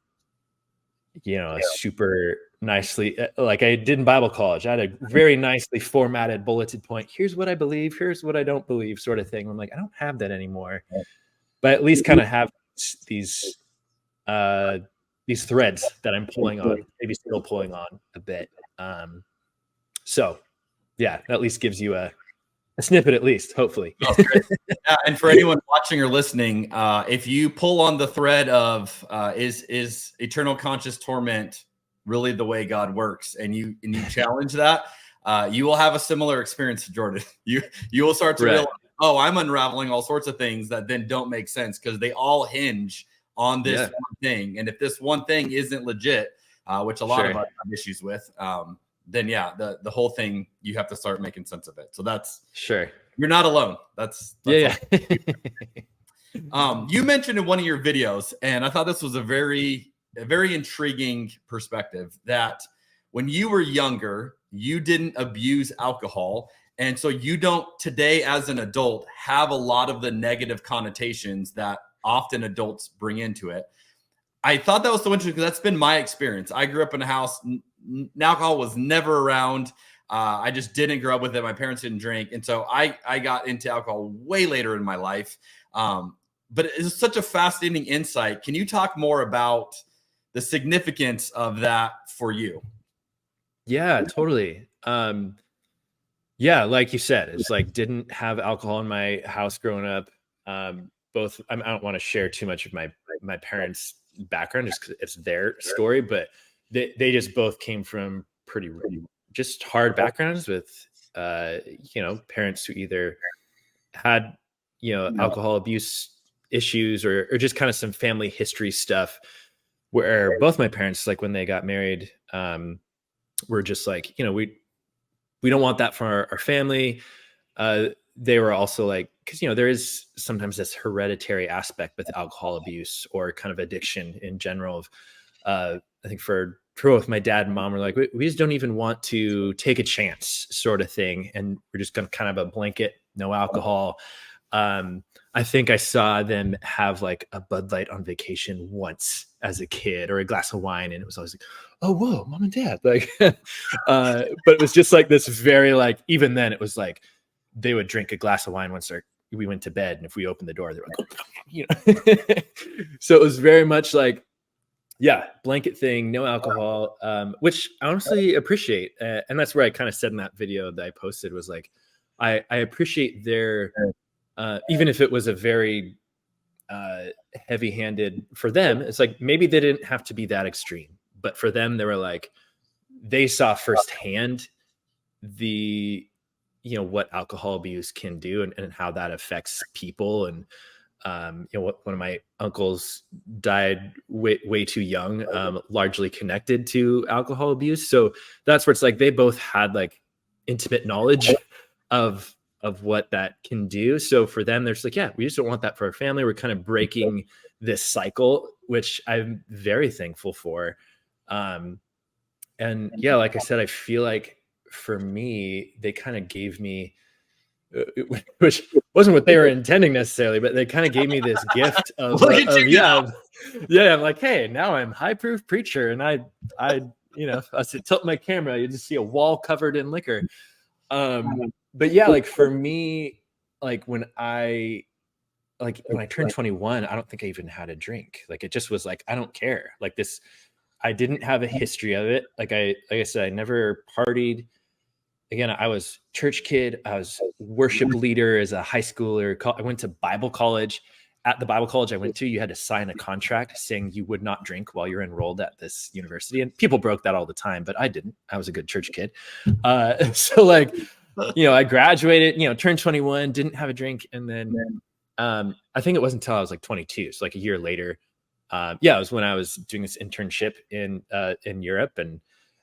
H: you know, a super nicely, like I did in Bible college, I had a very nicely formatted bulleted point. Here's what I believe. Here's what I don't believe, sort of thing. I'm like, I don't have that anymore, but at least kind of have these threads that I'm pulling on, maybe still pulling on a bit. So yeah, that at least gives you a snippet, at least, hopefully.
A: And for anyone watching or listening, if you pull on the thread of is eternal conscious torment really the way God works, and you challenge that, you will have a similar experience to Jordan. You will start to realize, oh, I'm unraveling all sorts of things that then don't make sense because they all hinge on this one thing. And if this one thing isn't legit, which a lot of us have issues with, then yeah, the whole thing, you have to start making sense of it. So that's you're not alone. That's
H: yeah.
A: You mentioned in one of your videos, and I thought this was a very intriguing perspective, that when you were younger, you didn't abuse alcohol. And so you don't today as an adult have a lot of the negative connotations that often adults bring into it. I thought that was so interesting because that's been my experience. I grew up in a house, alcohol was never around. I just didn't grow up with it. My parents didn't drink. And so I got into alcohol way later in my life. But it's such a fascinating insight. Can you talk more about the significance of that for you?
H: Yeah, totally. Yeah, like you said, it's like, didn't have alcohol in my house growing up. Both, I don't want to share too much of my parents' background just because it's their story, but they just both came from pretty just hard backgrounds with, you know, parents who either had, you know, alcohol abuse issues or just kind of some family history stuff, where both my parents, like when they got married, were just like, we don't want that for our family. They were also like, because, there is sometimes this hereditary aspect with alcohol abuse or kind of addiction in general. I think for both my dad and mom were like, we just don't even want to take a chance sort of thing. And we're just going to kind of a blanket, no alcohol. I think I saw them have like a Bud Light on vacation once as a kid, or a glass of wine. And it was always like, oh, whoa, mom and dad. Like, but it was just like this very, like, even then it was like, they would drink a glass of wine once we went to bed. And if we opened the door, they were like, so it was very much like, yeah, blanket thing, no alcohol, which I honestly appreciate. And that's where I kind of said in that video that I posted was like, I appreciate their, even if it was a very heavy-handed for them, it's like, maybe they didn't have to be that extreme, but for them, they were like, they saw firsthand what alcohol abuse can do and how that affects people. And, one of my uncles died way too young, largely connected to alcohol abuse. So that's where it's like, they both had like intimate knowledge of what that can do. So for them, they're just like, yeah, we just don't want that for our family. We're kind of breaking this cycle, which I'm very thankful for. And yeah, like I said, I feel like for me, they kind of gave me, which wasn't what they were intending necessarily, but they kind of gave me this gift of I'm like, hey, now I'm high proof preacher. And I tilt my camera, you just see a wall covered in liquor. But yeah, like for me, like when I turned 21, I don't think I even had a drink. Like it just was like, I don't care. Like this, I didn't have a history of it. Like I said, I never partied. Again, I was church kid. I was worship leader as a high schooler. I went to Bible college. At the Bible college I went to, you had to sign a contract saying you would not drink while you're enrolled at this university. And people broke that all the time, but I didn't. I was a good church kid. So like, I graduated, turned 21, didn't have a drink. And then I think it wasn't until I was like 22. So like a year later, it was when I was doing this internship in Europe, and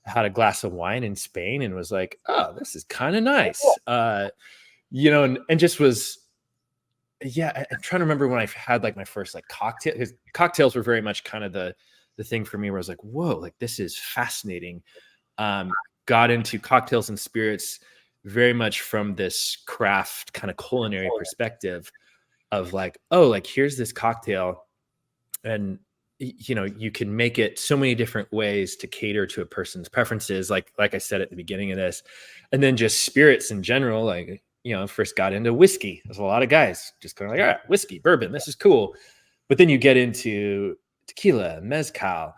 H: had a glass of wine in Spain and was like, oh, this is kind of nice. And just was, I'm trying to remember when I had like my first like cocktail, because cocktails were very much kind of the thing for me where I was like, whoa, like this is fascinating. Got into cocktails and spirits very much from this craft kind of culinary perspective of like, oh, like here's this cocktail, and you can make it so many different ways to cater to a person's preferences. Like I said at the beginning of this, and then just spirits in general. Like, first got into whiskey. There's a lot of guys just kind of like, all right, whiskey, bourbon, this is cool. But then you get into tequila, mezcal,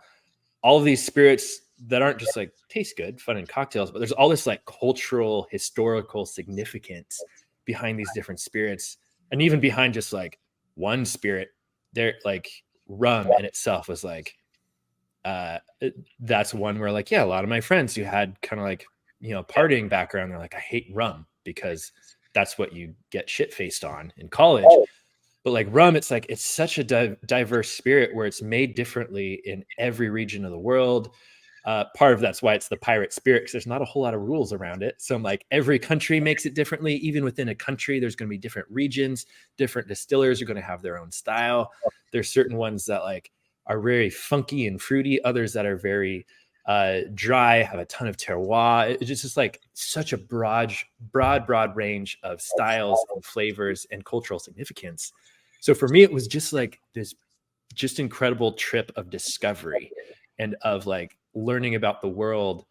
H: all of these spirits that aren't just like taste good, fun in cocktails, but there's all this like cultural, historical significance behind these different spirits. And even behind just like one spirit, they're like, rum in itself was like, that's one where like, yeah, a lot of my friends who had kind of like, partying background, they're like, I hate rum because that's what you get shit faced on in college. But like rum, it's like, it's such a diverse spirit where it's made differently in every region of the world. Part of that's why it's the pirate spirit, because there's not a whole lot of rules around it. So like every country makes it differently. Even within a country, there's going to be different regions, different distillers are going to have their own style. There's certain ones that like are very funky and fruity, others that are very dry, have a ton of terroir. It's just like such a broad range of styles and flavors and cultural significance. So for me, it was just like this just incredible trip of discovery and of like learning about the world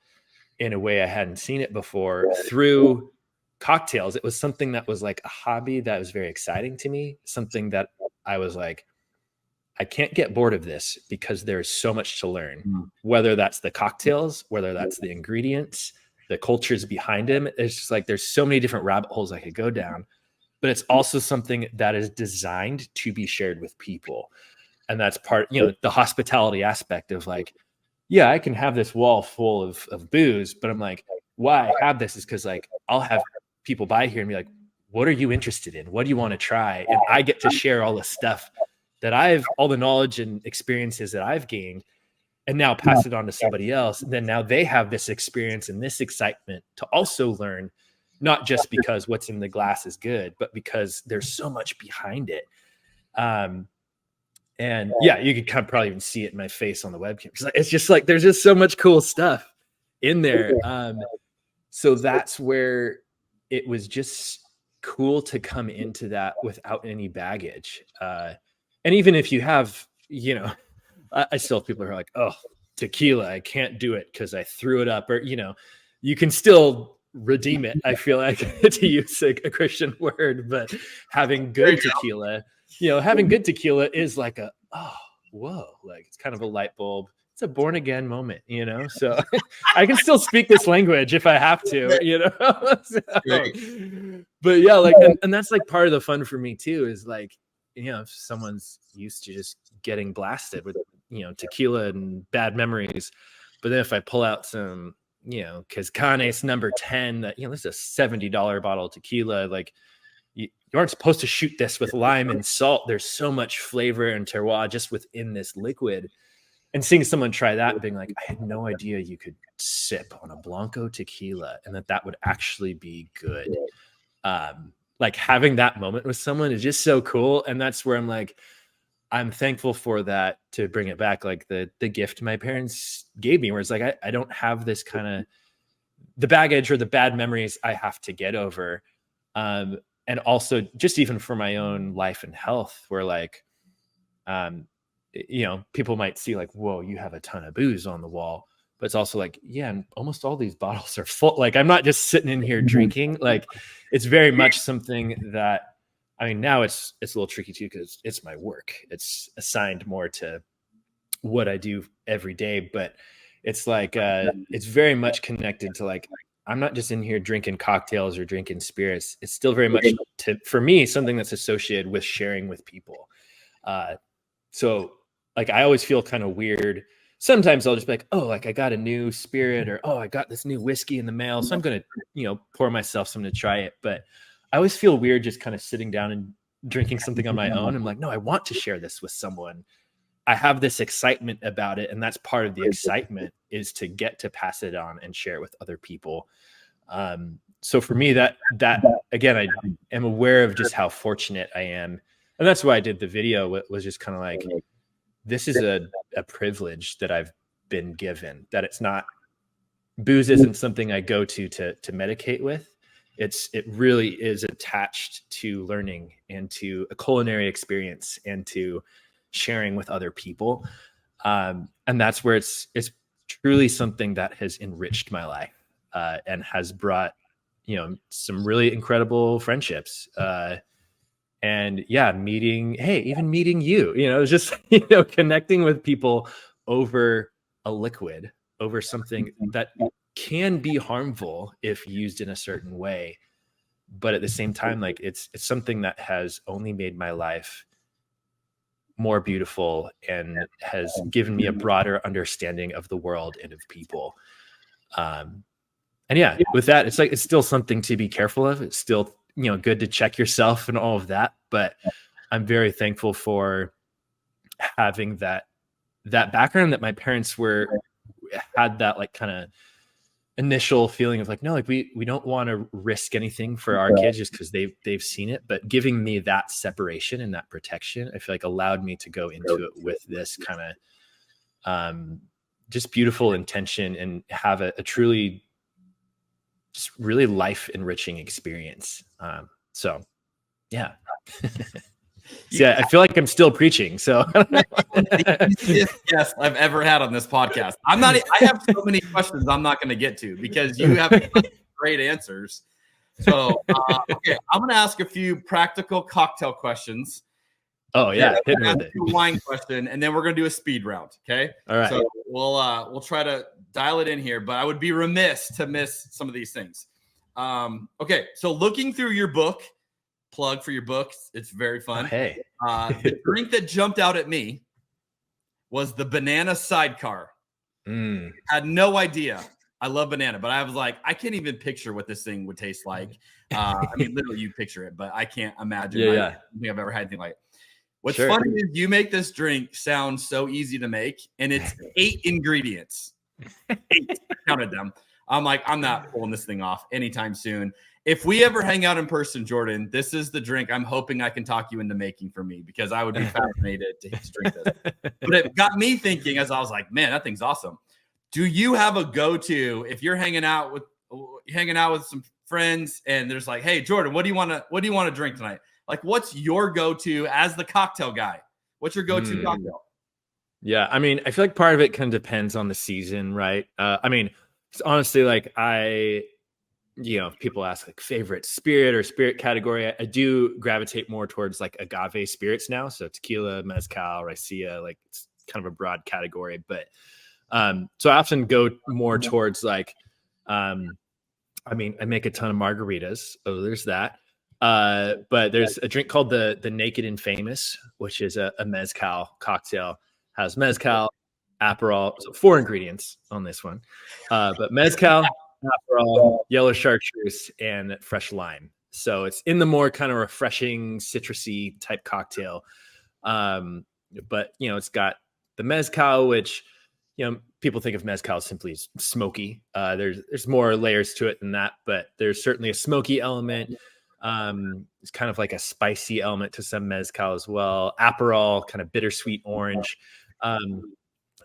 H: in a way I hadn't seen it before through cocktails. It was something that was like a hobby that was very exciting to me, something that I was like, I can't get bored of this because there's so much to learn, whether that's the cocktails, whether that's the ingredients, the cultures behind them. It's just like, there's so many different rabbit holes I could go down, but it's also something that is designed to be shared with people. And that's part, the hospitality aspect of like, yeah, I can have this wall full of booze, but I'm like, why I have this is because like, I'll have people by here and be like, what are you interested in? What do you want to try? And I get to share all the stuff that all the knowledge and experiences that I've gained. and now pass it on to somebody else. And then now they have this experience and this excitement to also learn, not just because what's in the glass is good, but because there's so much behind it. And yeah, you could kind of probably even see it in my face on the webcam. It's just like, there's just so much cool stuff in there. So that's where it was just cool to come into that without any baggage. And even if you have, you know, I still have people who are like, oh, tequila, I can't do it because I threw it up, or, you know, you can still redeem it. I feel like, to use a Christian word, but having good tequila, you know, having good tequila is like a, oh, whoa, like it's kind of a light bulb. It's a born again moment, you know? So I can still speak this language if I have to, you know? So, but yeah, like, and that's like part of the fun for me too, is like, you know, if someone's used to just getting blasted with, you know, tequila and bad memories, but then if I pull out some, you know, Cascanes number 10, that, you know, this is a $70 bottle of tequila, like, you aren't supposed to shoot this with lime and salt. There's so much flavor and terroir just within this liquid. And seeing someone try that and being like, I had no idea you could sip on a Blanco tequila and that would actually be good. Like having that moment with someone is just so cool. And that's where I'm like, I'm thankful for that, to bring it back. Like the gift my parents gave me, where it's like, I don't have this kind of the baggage or the bad memories I have to get over. And also just even for my own life and health, where like, you know, people might see like, whoa, you have a ton of booze on the wall, but it's also like, yeah, and almost all these bottles are full. Like, I'm not just sitting in here drinking. Like, it's very much something that, I mean, now it's a little tricky too, because it's my work. It's assigned more to what I do every day, but it's like, it's very much connected to like, I'm not just in here drinking cocktails or drinking spirits. It's still very much, for me, something that's associated with sharing with people. So like, I always feel kind of weird. Sometimes I'll just be like, oh, like I got a new spirit, or, oh, I got this new whiskey in the mail, so I'm going to, you know, pour myself something to try it. But I always feel weird just kind of sitting down and drinking something on my own. I'm like, no, I want to share this with someone. I have this excitement about it. And that's part of the excitement, is to get to pass it on and share it with other people. So for me, that again, I am aware of just how fortunate I am. And that's why I did the video, was just kind of like, this is a privilege that I've been given, that it's not, booze isn't something I go to medicate with. It really is attached to learning and to a culinary experience and to sharing with other people. And that's where it's truly something that has enriched my life, and has brought, you know, some really incredible friendships. And yeah, even meeting you, you know, just, you know, connecting with people over a liquid, over something that can be harmful if used in a certain way. But at the same time, like it's something that has only made my life more beautiful and has given me a broader understanding of the world and of people. And yeah, with that, it's like, it's still something to be careful of. It's still, you know, good to check yourself and all of that. But I'm very thankful for having that background, that my parents had that like kind of initial feeling of like, no, like we don't want to risk anything for our kids just because they've seen it. But giving me that separation and that protection, I feel like allowed me to go into it with this kind of just beautiful intention, and have a truly just really life enriching experience. So yeah. Yeah, I feel like I'm still preaching. So
A: the easiest guest I've ever had on this podcast. I have so many questions I'm not going to get to, because you have great answers. So okay, I'm going to ask a few practical cocktail questions.
H: Oh yeah, hit me
A: with
H: it.
A: A wine question, and then we're going to do a speed round. Okay.
H: All right.
A: So we'll try to dial it in here, but I would be remiss to miss some of these things. Okay, so looking through your book. Plug for your books. It's very fun.
H: Oh, hey.
A: The drink that jumped out at me was the banana sidecar. Had no idea. I love banana, but I was like, I can't even picture what this thing would taste like. I mean, literally you picture it, but I can't imagine.
H: Yeah,
A: I don't think I've ever had anything like it. What's
H: Sure.
A: funny is you make this drink sound so easy to make, and it's 8 ingredients. 8, I counted them. I'm like, I'm not pulling this thing off anytime soon. If we ever hang out in person, Jordan, this is the drink I'm hoping I can talk you into making for me, because I would be fascinated to drink this. But it got me thinking, as I was like, man, that thing's awesome. Do you have a go-to if you're hanging out with some friends and there's like, hey, Jordan, what do you want to drink tonight? Like, what's your go-to as the cocktail guy? What's your go-to cocktail?
H: Yeah, I mean, I feel like part of it kind of depends on the season, right? I mean, honestly, like if people ask like favorite spirit or spirit category, I do gravitate more towards like agave spirits now. So tequila, mezcal, raicilla, like it's kind of a broad category. But so I often go more towards like, I mean, I make a ton of margaritas. Oh, there's that. But there's a drink called the Naked and Famous, which is a mezcal cocktail. Has mezcal, Aperol, so 4 ingredients on this one. But mezcal, Aperol, yellow chartreuse, and fresh lime. So it's in the more kind of refreshing, citrusy type cocktail. But it's got the mezcal, which people think of mezcal as simply as smoky. There's more layers to it than that, but there's certainly a smoky element. It's kind of like a spicy element to some mezcal as well. Aperol, kind of bittersweet orange.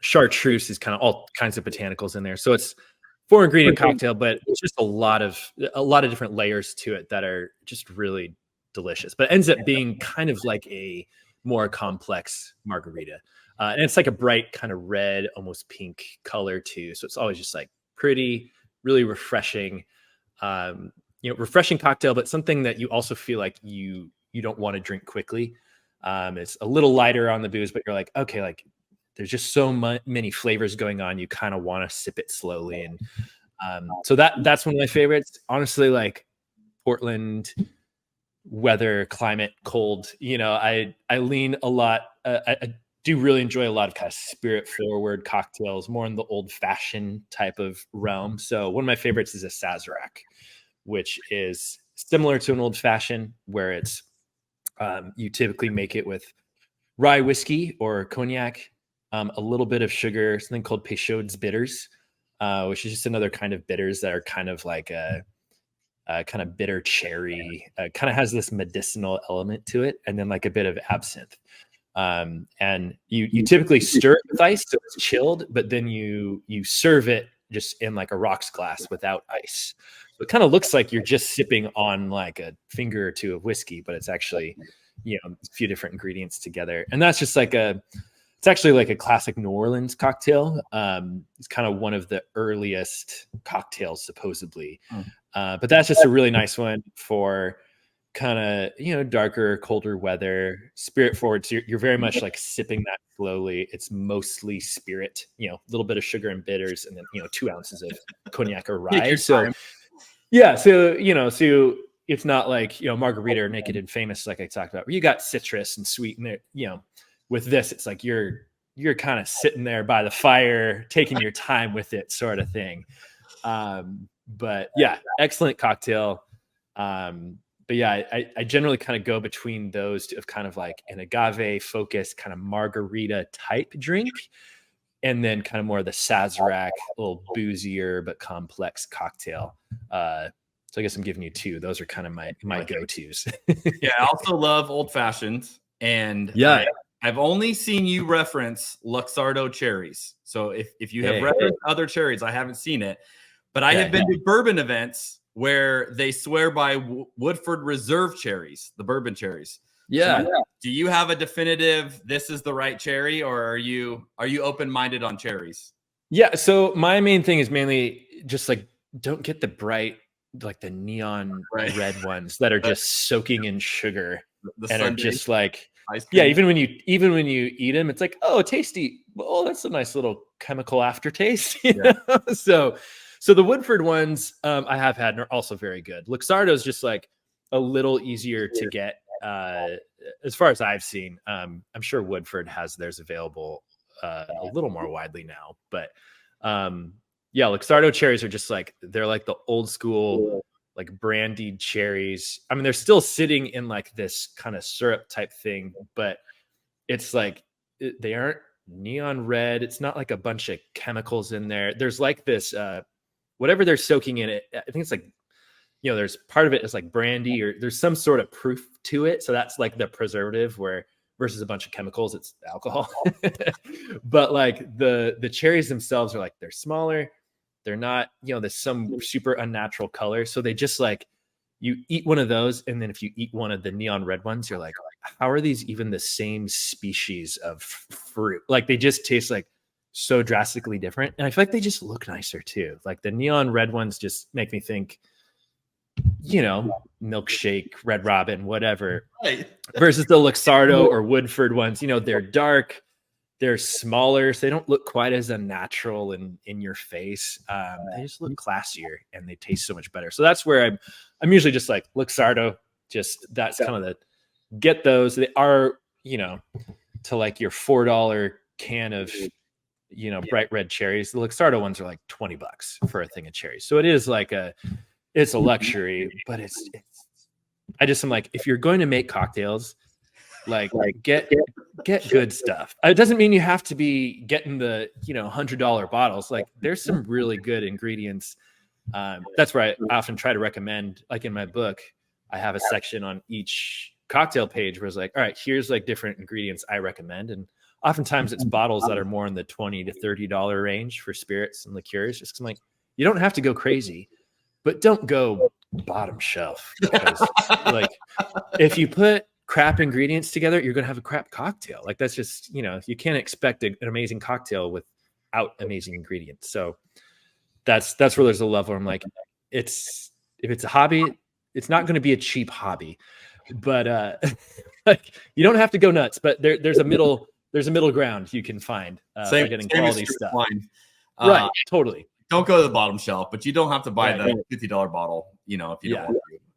H: Chartreuse is kind of all kinds of botanicals in there. So it's 4 ingredient cocktail, but it's just a lot of different layers to it that are just really delicious. But it ends up being kind of like a more complex margarita. And it's like a bright kind of red, almost pink color too. So it's always just like pretty, really refreshing, refreshing cocktail, but something that you also feel like you don't want to drink quickly. It's a little lighter on the booze, but you're like, okay, like there's just so many flavors going on. You kind of want to sip it slowly. And so that's one of my favorites. Honestly, like Portland weather, climate, cold, I lean a lot. I do really enjoy a lot of kind of spirit forward cocktails, more in the old fashioned type of realm. So one of my favorites is a Sazerac, which is similar to an old fashioned, where it's you typically make it with rye whiskey or cognac, a little bit of sugar, something called Peychaud's bitters, which is just another kind of bitters that are kind of like a kind of bitter cherry, kind of has this medicinal element to it, and then like a bit of absinthe. And you typically stir it with ice, so it's chilled, but then you serve it just in like a rocks glass without ice. So it kind of looks like you're just sipping on like a finger or two of whiskey, but it's actually, a few different ingredients together. And that's just like it's actually like a classic New Orleans cocktail. It's kind of one of the earliest cocktails, supposedly. But that's just a really nice one for kind of, darker, colder weather, spirit forward. So you're very much like sipping that slowly. It's mostly spirit, a little bit of sugar and bitters, and then, 2 ounces of cognac or rye. So yeah. So, so it's not like, margarita or Naked and Famous, like I talked about, where you got citrus and sweet in it. With this, it's like you're kind of sitting there by the fire, taking your time with it, sort of thing. But yeah, excellent cocktail. But yeah, I generally kind of go between those two, of kind of like an agave focused kind of margarita type drink, and then kind of more of the Sazerac, a little boozier but complex cocktail. So I guess I'm giving you 2. Those are kind of my go-tos.
A: Yeah, I also love old fashions, and
H: yeah,
A: I've only seen you reference Luxardo cherries. So if you have referenced other cherries, I haven't seen it. But I have been to bourbon events where they swear by Woodford Reserve cherries, the bourbon cherries.
H: Yeah.
A: So do you have a definitive, this is the right cherry, or are you open-minded on cherries?
H: Yeah. So my main thing is mainly just like, don't get the bright, like the neon red ones that are just soaking in sugar and Sunday are just like, even when you eat them, it's like, oh, tasty. Oh, that's a nice little chemical aftertaste. So the Woodford ones I have had and are also very good. Luxardo is just like a little easier to get as far as I've seen. I'm sure Woodford has theirs available a little more widely now, but Luxardo cherries are just like, they're like the old school, like brandied cherries. I mean, they're still sitting in like this kind of syrup type thing, but it's like they aren't neon red. It's not like a bunch of chemicals in there. There's like this whatever they're soaking in it. I think it's like, there's part of it is like brandy, or there's some sort of proof to it. So that's like the preservative, where versus a bunch of chemicals, it's alcohol. But like the cherries themselves are like, they're smaller. They're not, there's some super unnatural color. So they just like, you eat one of those, and then if you eat one of the neon red ones, you're like, how are these even the same species of fruit? Like they just taste like so drastically different. And I feel like they just look nicer too. Like the neon red ones just make me think, milkshake, Red Robin, whatever.
A: Right.
H: Versus the Luxardo or Woodford ones, they're dark, they're smaller, so they don't look quite as unnatural in your face. They just look classier, and they taste so much better. So that's where I'm usually just like Luxardo. Just that's kind of get those. They are, to like your $4 can of bright red cherries. The Luxardo ones are like $20 for a thing of cherries. So it is like it's a luxury, but I'm like, if you're going to make cocktails, like get good stuff. It doesn't mean you have to be getting the $100 bottles. Like there's some really good ingredients. That's where I often try to recommend, like in my book, I have a section on each cocktail page where it's like, all right, here's like different ingredients I recommend. And oftentimes it's bottles that are more in the $20 to $30 range for spirits and liqueurs. Just 'cause I'm like, you don't have to go crazy, but don't go bottom shelf, because like if you put crap ingredients together, you're going to have a crap cocktail. Like that's just, you can't expect an amazing cocktail without amazing ingredients. So that's where there's a level where I'm like, if it's a hobby, it's not going to be a cheap hobby, but like you don't have to go nuts, but there's a middle ground you can find by getting quality stuff. Wine. Right. Totally.
A: Don't go to the bottom shelf, but you don't have to buy the $50 bottle, if you don't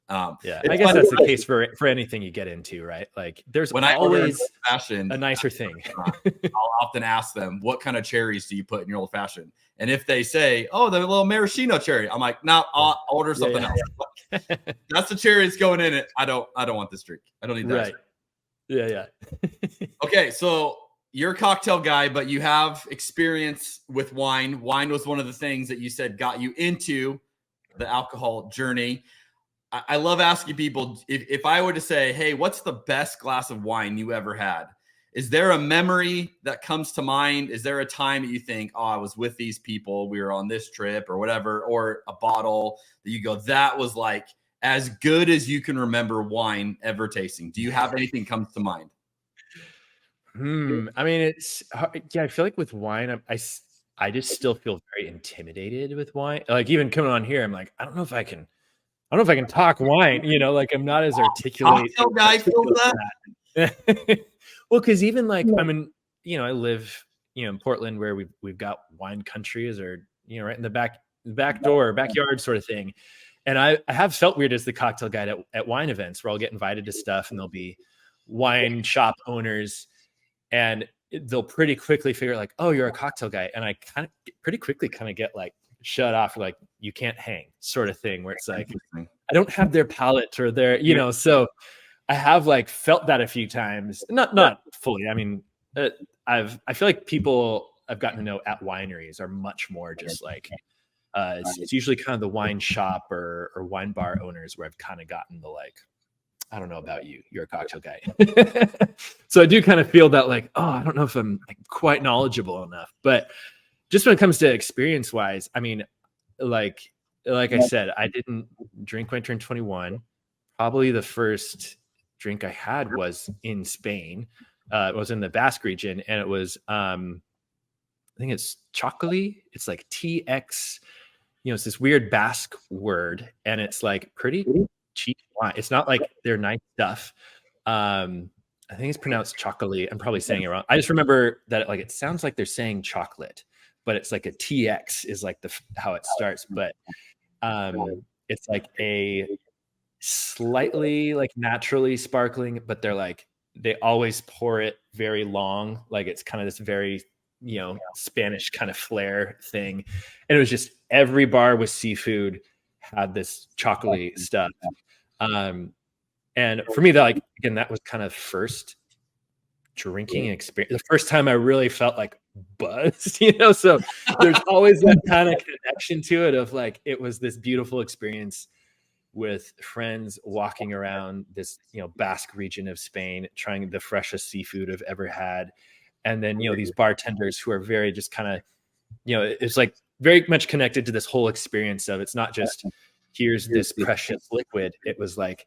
A: want to.
H: I guess that's the case for anything you get into, right? Like there's always
A: fashion
H: a nicer thing.
A: I'll often ask them, what kind of cherries do you put in your old fashioned? And if they say, oh, the little maraschino cherry, I'm like, no, I'll order something else. That's the cherry that's going in it. I don't want this drink. I don't need that.
H: Right. Yeah.
A: Okay, so you're a cocktail guy, but you have experience with wine. Wine was one of the things that you said got you into the alcohol journey. I love asking people, if I were to say, hey, what's the best glass of wine you ever had? Is there a memory that comes to mind? Is there a time that you think, oh, I was with these people, we were on this trip or whatever, or a bottle that you go, that was like as good as you can remember wine ever tasting? Do you have anything comes to mind?
H: I mean, I feel like with wine, I just still feel very intimidated with wine. Like even coming on here, I'm like, I don't know if I can talk wine, like I'm not as articulate.
A: Cocktail guy feels that.
H: Well, because even like, I mean, I live, in Portland, where we've got wine countries, or, right in the backyard sort of thing. And I have felt weird as the cocktail guy at wine events, where I'll get invited to stuff and there'll be wine shop owners, and they'll pretty quickly figure like, oh, you're a cocktail guy. And I kind of pretty quickly get like shut off, like you can't hang sort of thing, where it's like, I don't have their palate or their, so I have like felt that a few times, not fully. I mean, I feel like people I've gotten to know at wineries are much more just like, it's usually kind of the wine shop or wine bar owners where I've kind of gotten the like, I don't know about you, you're a cocktail guy. So I do kind of feel that like, oh, I don't know if I'm like quite knowledgeable enough. But just when it comes to experience wise, I mean, like I said, I didn't drink when I turned 21. Probably the first drink I had was in Spain. It was in the Basque region, and it was I think it's chocolate. It's like TX, it's this weird Basque word, and it's like pretty cheap wine. It's not like they're nice stuff. I think it's pronounced chocolate. I'm probably saying it wrong. I just remember that it sounds like they're saying chocolate, but it's like a TX is like how it starts. But it's like a slightly like naturally sparkling, but they always pour it very long. Like it's kind of this very, Spanish kind of flair thing. And it was just every bar with seafood had this chocolate stuff. And for me, that was kind of first drinking experience, the first time I really felt like buzzed, so there's always that kind of connection to it of like, it was this beautiful experience with friends walking around this, Basque region of Spain, trying the freshest seafood I've ever had. And then, these bartenders who are very just kind of, it's like very much connected to this whole experience of, it's not just here's this precious liquid. It was like,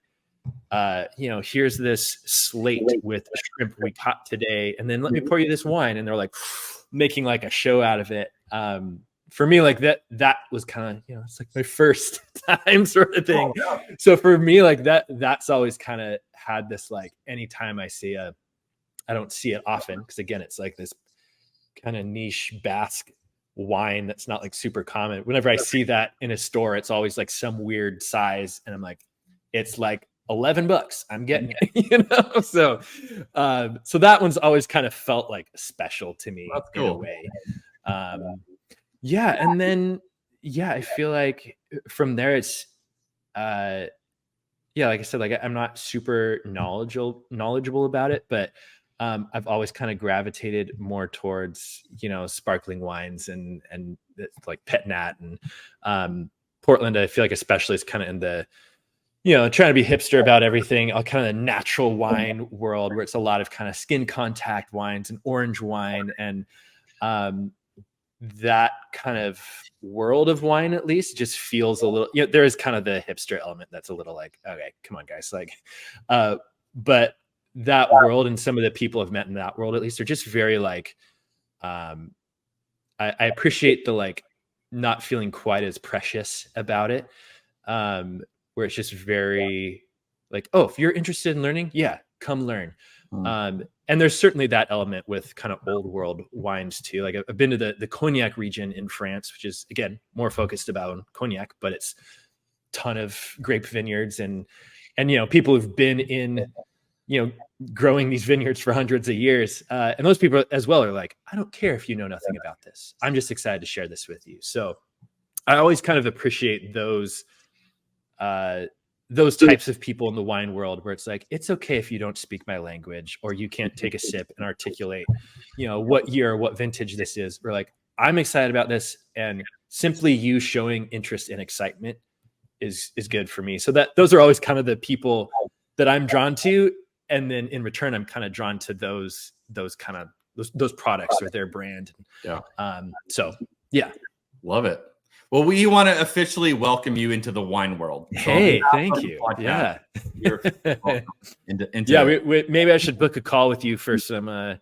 H: here's this slate with a shrimp we caught today, and then let me pour you this wine. And they're like making like a show out of it. For me, like that was kind of, it's like my first time sort of thing. So for me, like that's always kind of had this, like, anytime I see I don't see it often, because again, it's like this kind of niche Basque wine that's not like super common. Whenever I see that in a store, it's always like some weird size, and I'm like, it's like $11, I'm getting it, so that one's always kind of felt like special to me. That's cool. In a way. And then I feel like from there it's like I said, like, I'm not super knowledgeable about it, but I've always kind of gravitated more towards, sparkling wines and like Pet Nat, and Portland, I feel like especially is kind of in the, trying to be hipster about everything, all kind of the natural wine world, where it's a lot of kind of skin contact wines and orange wine, and that kind of world of wine at least just feels a little, there is kind of the hipster element that's a little like, okay, come on guys, like, but that world and some of the people I've met in that world at least are just very like, I appreciate the, like, not feeling quite as precious about it, where it's just very like, oh, if you're interested in learning, come learn. And there's certainly that element with kind of old world wines too. Like, I've been to the Cognac region in France, which is, again, more focused about Cognac, but it's a ton of grape vineyards and people who've been in, growing these vineyards for hundreds of years. And those people as well are like, I don't care if you know nothing about this. I'm just excited to share this with you. So I always kind of appreciate those types of people in the wine world, where it's like, it's okay if you don't speak my language, or you can't take a sip and articulate, what year, what vintage this is. We're like, I'm excited about this, and simply you showing interest and excitement is good for me. So those are always kind of the people that I'm drawn to. And then in return, I'm kind of drawn to those products or their brand.
A: Yeah.
H: Love it.
A: Well, we want to officially welcome you into the wine world.
H: Hey, thank you.
A: Podcast,
H: we maybe I should book a call with you for some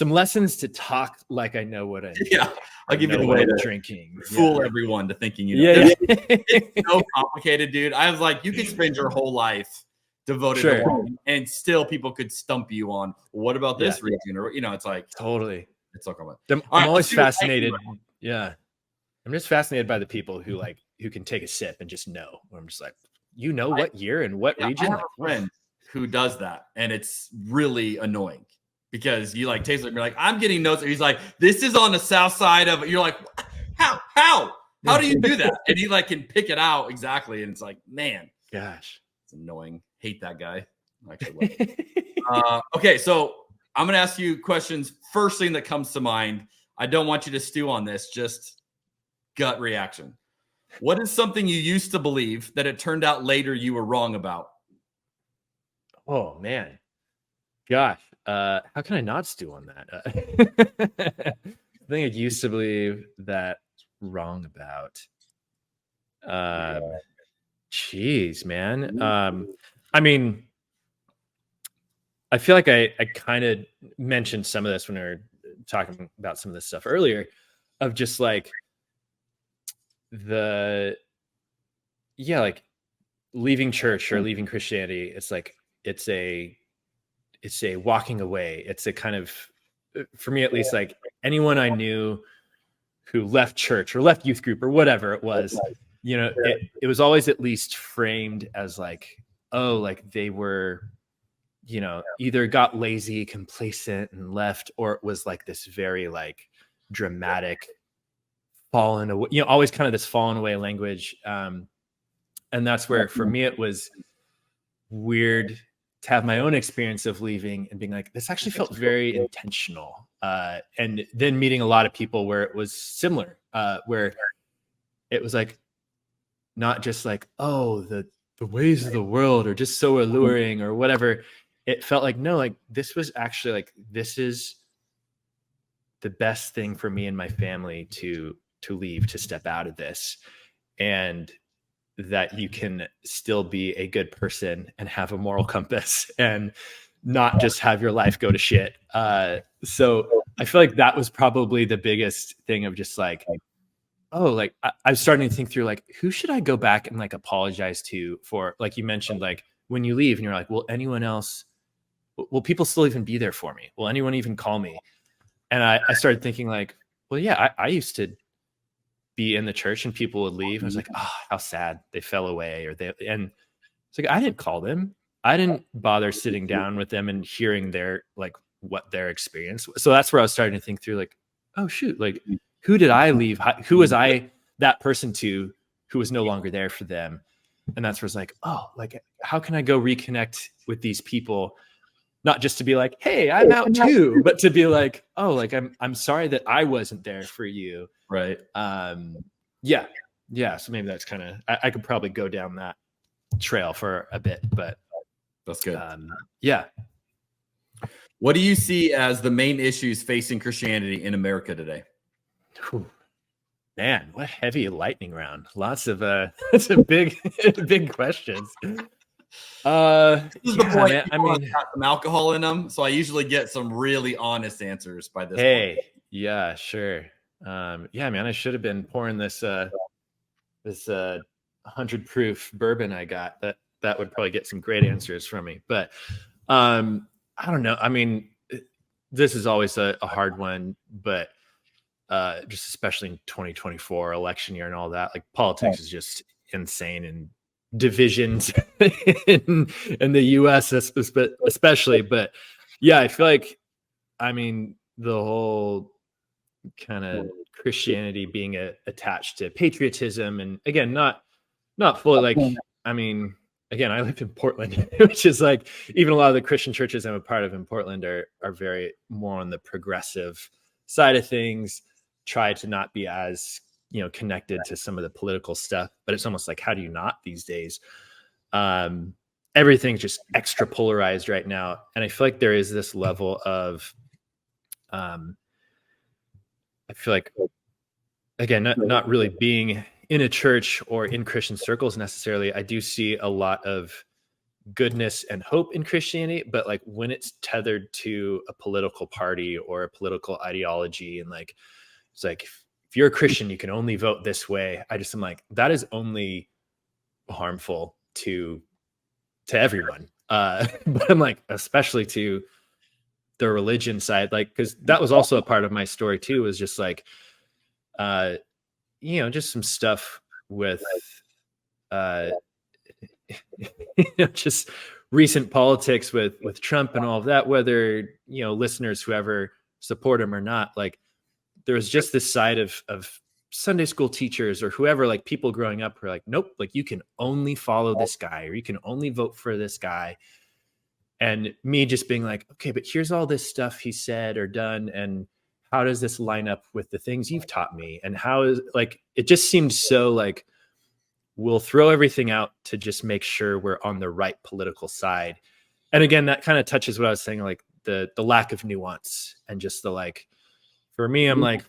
H: lessons to talk like I know what I do.
A: Yeah, I'll give you the way to
H: drinking.
A: Fool everyone to thinking you know.
H: Yeah.
A: It's so complicated, dude. I was like, you could spend your whole life devoted to wine, and still people could stump you on what about this region, or it's like
H: totally.
A: It's so common.
H: I'm always fascinated. Yeah. I'm just fascinated by the people who can take a sip and just know. I'm just like, what year and what region?
A: I have a friend who does that, and it's really annoying because you like taste it and you're like, I'm getting notes. And he's like, this is on the south side of it. You're like, how do you do that? And he like can pick it out exactly, and it's like, man,
H: gosh,
A: it's annoying. Hate that guy. Actually, okay, so I'm gonna ask you questions. First thing that comes to mind. I don't want you to stew on this. Just gut reaction. What is something you used to believe that it turned out later you were wrong about?
H: Oh man, gosh, how can I not stew on that? I think I used to believe that wrong about. Geez, man. I mean, I feel like I kind of mentioned some of this when we were talking about some of this stuff earlier, of just like like leaving church or leaving Christianity. It's like, it's a walking away. It's a kind of, for me at least, like anyone I knew who left church or left youth group or whatever it was, it was always at least framed as like, oh, like they were, either got lazy, complacent and left, or it was like this very like dramatic fallen away, always kind of this fallen away language. And that's where for me, it was weird to have my own experience of leaving and being like, this actually felt very intentional. And then meeting a lot of people where it was similar, where it was like, not just like, oh, the ways of the world are just so alluring or whatever. It felt like, no, like this was actually like, this is the best thing for me and my family to leave, to step out of this. And that you can still be a good person and have a moral compass and not just have your life go to shit. So I feel like that was probably the biggest thing of just like, oh, like I was starting to think through like, who should I go back and like apologize to for, like you mentioned, like when you leave and you're like, will anyone else, will people still even be there for me? Will anyone even call me? And I started thinking like, well, yeah, I used to be in the church and people would leave. I was like, oh, how sad they fell away, and it's like, I didn't call them. I didn't bother sitting down with them and hearing their, like what their experience was. So that's where I was starting to think through like, oh shoot, like who did I leave? Who was I that person to who was no longer there for them? And that's where it's like, oh, like how can I go reconnect with these people? Not just to be like, hey, I'm out too, but to be like, oh, like I'm sorry that I wasn't there for you.
A: Right.
H: Yeah. So maybe that's kind of, I could probably go down that trail for a bit, but
A: that's good.
H: Yeah.
A: What do you see as the main issues facing Christianity in America today?
H: Whew. Man, what heavy lightning round. Lots of that's a big questions.
A: This is the point. Man, I mean, got some alcohol in them, so I usually get some really honest answers by this point.
H: Yeah, sure. Yeah, man, I should have been pouring this 100 proof bourbon I got. That would probably get some great answers from me. But I don't know. I mean, this is always a hard one, but just especially in 2024 election year and all that, like politics is just insane, and divisions in the US especially. But yeah, I feel like, I mean, the whole kind of Christianity being attached to patriotism, and again, not fully like, I mean, again, I live in Portland, which is like, even a lot of the Christian churches I'm a part of in Portland are very more on the progressive side of things, try to not be as, connected to some of the political stuff, but it's almost like, how do you not these days? Everything's just extra polarized right now. And I feel like there is this level of, I feel like, again, not really being in a church or in Christian circles necessarily, I do see a lot of goodness and hope in Christianity, but like when it's tethered to a political party or a political ideology, and like, it's like, if you're a Christian, you can only vote this way. I just am like, that is only harmful to everyone. But I'm like, especially to the religion side, like, because that was also a part of my story too, was just like, just some stuff with, just recent politics with Trump and all of that, whether, listeners, whoever support him or not, like, there was just this side of Sunday school teachers or whoever, like people growing up who are like, nope, like you can only follow this guy or you can only vote for this guy. And me just being like, okay, but here's all this stuff he said or done, and how does this line up with the things you've taught me? And how is, like, it just seemed so like, we'll throw everything out to just make sure we're on the right political side. And again, that kind of touches what I was saying, like the lack of nuance, and just the, like, for me, I'm like,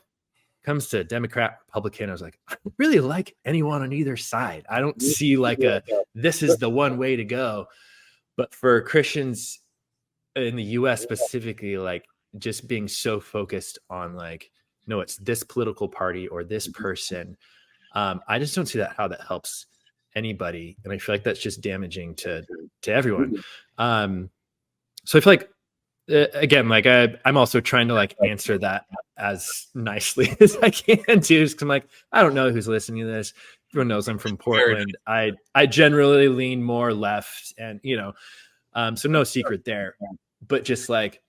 H: comes to Democrat, Republican, I was like, I don't really like anyone on either side. I don't see like this is the one way to go. But for Christians in the US specifically, like just being so focused on like, no, it's this political party or this person. I just don't see how that helps anybody. And I feel like that's just damaging to everyone. So I feel like, again, like I'm also trying to like answer that as nicely as I can too, because I'm like, I don't know who's listening to this. Everyone knows I'm from Portland. I generally lean more left, and so no secret there. But just like,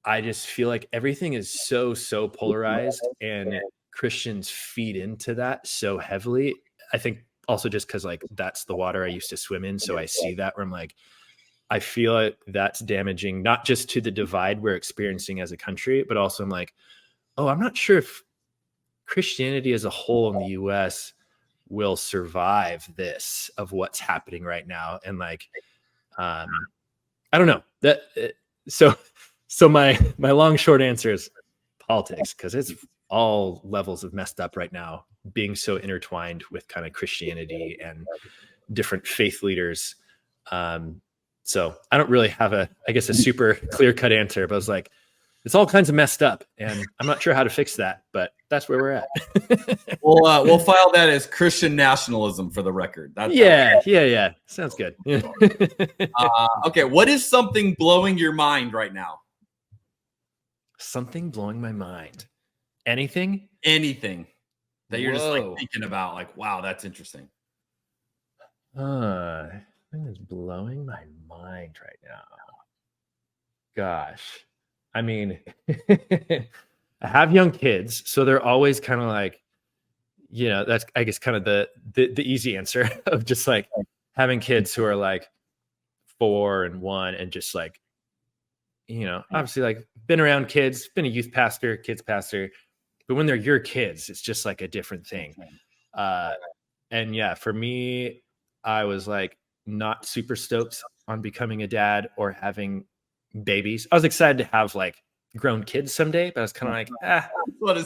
H: I just feel like everything is so polarized, and Christians feed into that so heavily. I think also just because like that's the water I used to swim in, so I see that where I'm like, I feel like that's damaging, not just to the divide we're experiencing as a country, but also I'm like, oh, I'm not sure if Christianity as a whole in the US will survive this of what's happening right now. And like, I don't know that. So my long short answer is politics, because it's all levels of messed up right now, being so intertwined with kind of Christianity and different faith leaders. So I don't really have a super clear cut answer, but I was like, it's all kinds of messed up, and I'm not sure how to fix that, but that's where we're at.
A: We'll file that as Christian nationalism for the record.
H: Yeah. Sounds good.
A: Okay. What is something blowing your mind right now?
H: Something blowing my mind. Anything
A: that you're just like thinking about, like, wow, that's interesting.
H: Thing is blowing my mind right now. Gosh, I mean, I have young kids, so they're always kind of like, that's, I guess, kind of the easy answer of just like having kids who are like 4 and 1, and just like, obviously like been around kids, been a youth pastor, kids pastor, but when they're your kids, it's just like a different thing. And yeah, for me, I was like not super stoked on becoming a dad or having babies. I was excited to have like grown kids someday, but I was kind of like,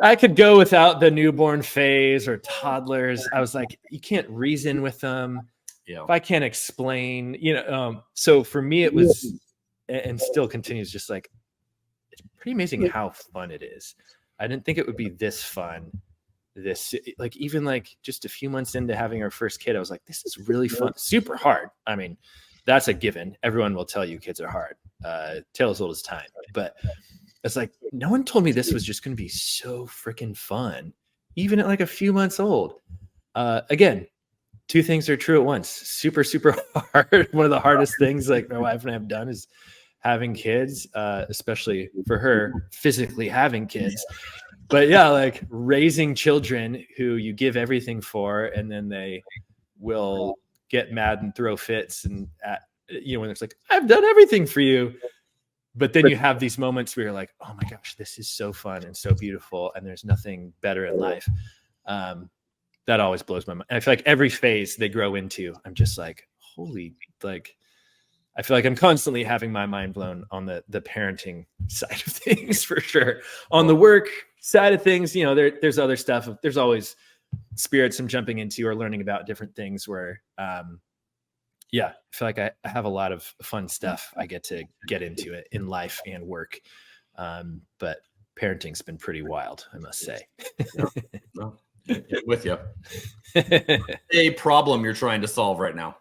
H: I could go without the newborn phase or toddlers. I was like, you can't reason with them. If I can't explain, so for me it was, and still continues, just like, it's pretty amazing how fun it is. I didn't think it would be this fun. Like, even like just a few months into having our first kid, I was like, this is really fun. Super hard. I mean, that's a given. Everyone will tell you kids are hard. Tale as old as time. But it's like, no one told me this was just going to be so freaking fun, even at like a few months old. Again, two things are true at once. Super, super hard. One of the hardest things like my wife and I have done is having kids, especially for her, physically having kids. But yeah, like raising children who you give everything for, and then they will get mad and throw fits, and when it's like, I've done everything for you. But then you have these moments where you're like, oh my gosh, this is so fun and so beautiful, and there's nothing better in life. That always blows my mind. And I feel like every phase they grow into, I'm just like, holy, like, I feel like I'm constantly having my mind blown on the parenting side of things, for sure. On the work side of things, there's other stuff. There's always spirits I'm jumping into or learning about different things where, I feel like I have a lot of fun stuff I get to get into it in life and work. But parenting's been pretty wild, I must say.
A: With you. A problem you're trying to solve right now.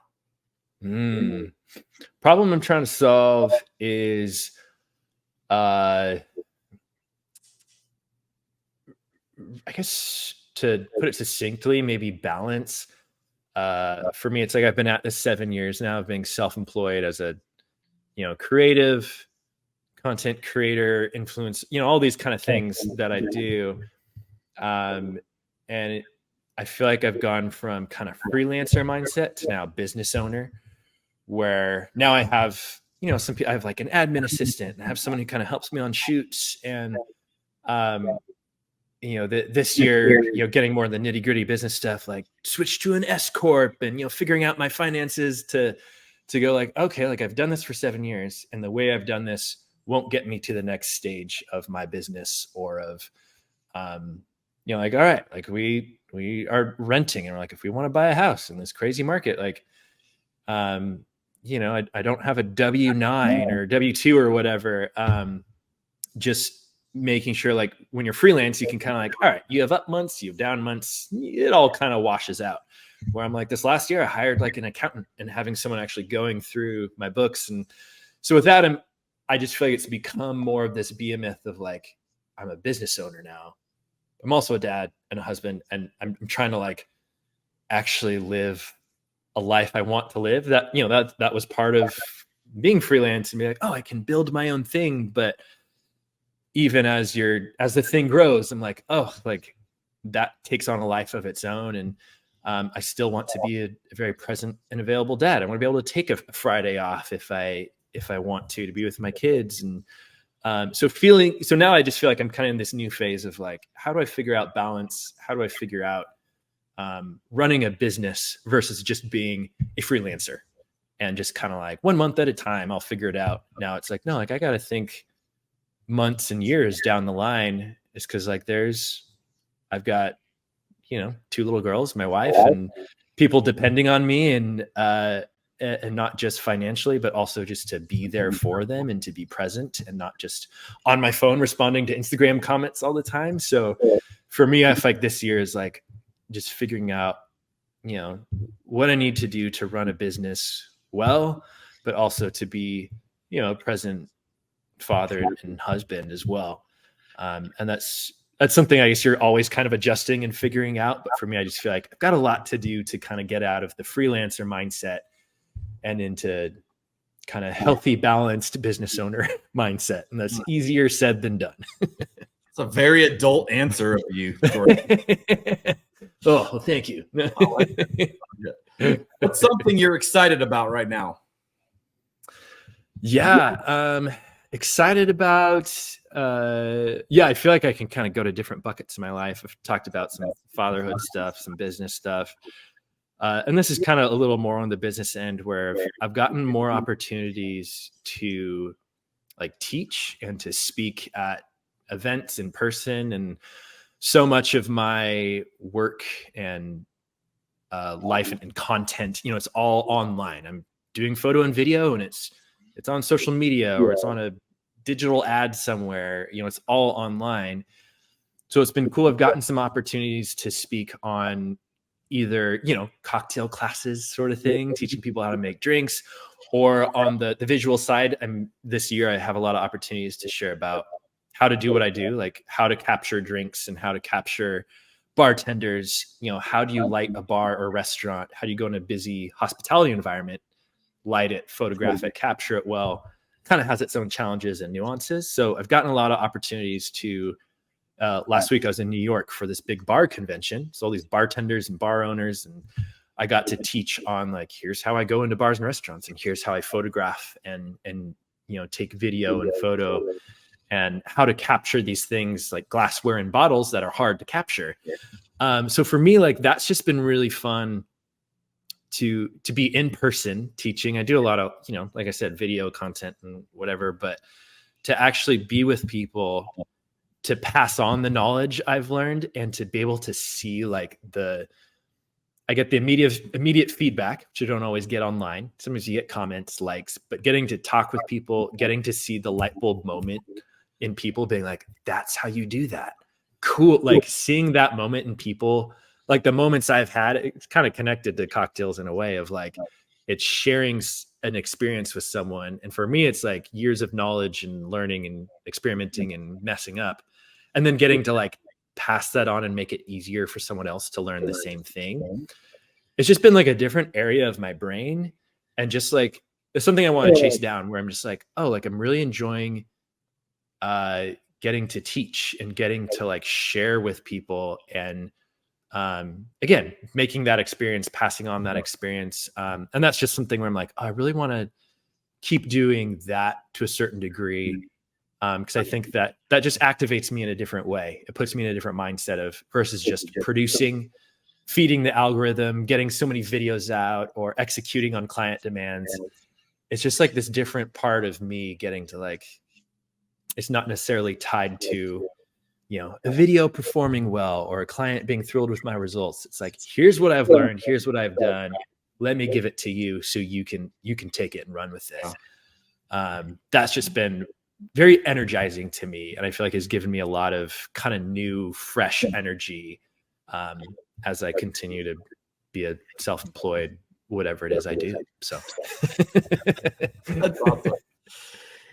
H: Problem I'm trying to solve is I guess, to put it succinctly, maybe balance. For me, it's like I've been at this 7 years now of being self-employed as a creative content creator, influence, all these kind of things that I do. And I feel like I've gone from kind of freelancer mindset to now business owner, where now I have, I have like an admin assistant, and I have someone who kind of helps me on shoots. And, this year, getting more of the nitty gritty business stuff, like switch to an S Corp and, figuring out my finances to go like, okay, like I've done this for 7 years, and the way I've done this won't get me to the next stage of my business or of, like, all right, like we are renting, and we're like, if we want to buy a house in this crazy market, like, I don't have a W-9 or W-2 or whatever. Just making sure, like, when you're freelance, you can kind of like, all right, you have up months, you have down months, it all kind of washes out. Where I'm like, this last year I hired like an accountant, and having someone actually going through my books. And so with that, I just feel like it's become more of this behemoth of like, I'm a business owner now. I'm also a dad and a husband, and I'm trying to like actually live a life I want to live. That, that was part of being freelance, and be like, oh, I can build my own thing. But even as the thing grows, I'm like, oh, like that takes on a life of its own. And I still want to be a very present and available dad. I want to be able to take a Friday off if I want to be with my kids. And so now I just feel like I'm kind of in this new phase of like, how do I figure out balance? How do I figure out running a business versus just being a freelancer and just kind of like 1 month at a time, I'll figure it out. Now it's like, no, like I got to think months and years down the line. It's because like I've got, 2 little girls, my wife, and people depending on me, and not just financially, but also just to be there for them and to be present and not just on my phone responding to Instagram comments all the time. So for me, I feel like this year is like just figuring out, what I need to do to run a business well, but also to be, a present father and husband as well. And that's something I guess you're always kind of adjusting and figuring out. But for me, I just feel like I've got a lot to do to kind of get out of the freelancer mindset and into kind of healthy, balanced business owner mindset. And that's easier said than done.
A: It's a very adult answer of you, Jordan.
H: Oh, well, thank you.
A: What's something you're excited about right now?
H: Yeah. Excited about, I feel like I can kind of go to different buckets in my life. I've talked about some fatherhood stuff, some business stuff. And this is kind of a little more on the business end where I've gotten more opportunities to like teach and to speak at events in person. And so much of my work and life and content, it's all online. I'm doing photo and video, and it's on social media or it's on a digital ad somewhere, it's all online. So it's been cool. I've gotten some opportunities to speak on either, cocktail classes sort of thing, teaching people how to make drinks, or on the visual side. This year I have a lot of opportunities to share about how to do what I do, like how to capture drinks and how to capture bartenders. How do you light a bar or restaurant? How do you go in a busy hospitality environment, light it, photograph it, capture it well? Kind of has its own challenges and nuances. So I've gotten a lot of opportunities to, last week I was in New York for this big bar convention. So all these bartenders and bar owners, and I got to teach on like, here's how I go into bars and restaurants, and here's how I photograph and take video and photo, and how to capture these things like glassware and bottles that are hard to capture. So for me, like, that's just been really fun to be in person teaching. I do a lot of, like I said, video content and whatever, but to actually be with people, to pass on the knowledge I've learned, and to be able to see like I get the immediate feedback, which you don't always get online. Sometimes you get comments, likes, but getting to talk with people, getting to see the light bulb moment in people being like, that's how you do that. Cool. Like seeing that moment in people, like the moments I've had, it's kind of connected to cocktails in a way of like, it's sharing an experience with someone. And for me, it's like years of knowledge and learning and experimenting and messing up, and then getting to like pass that on and make it easier for someone else to learn the same thing. It's just been like a different area of my brain, and just like, it's something I want to chase down, where I'm just like, oh, like I'm really enjoying getting to teach and getting to like share with people, and again, making that experience, passing on that experience. And that's just something where I'm like, oh, I really want to keep doing that to a certain degree. Because I think that just activates me in a different way. It puts me in a different mindset of versus just producing, feeding the algorithm, getting so many videos out, or executing on client demands. It's just like this different part of me getting to like, it's not necessarily tied to, a video performing well or a client being thrilled with my results. It's like, here's what I've learned. Here's what I've done. Let me give it to you so you can take it and run with it. That's just been very energizing to me. And I feel like it's given me a lot of kind of new, fresh energy as I continue to be a self-employed, whatever it is I do. So
A: that's awesome.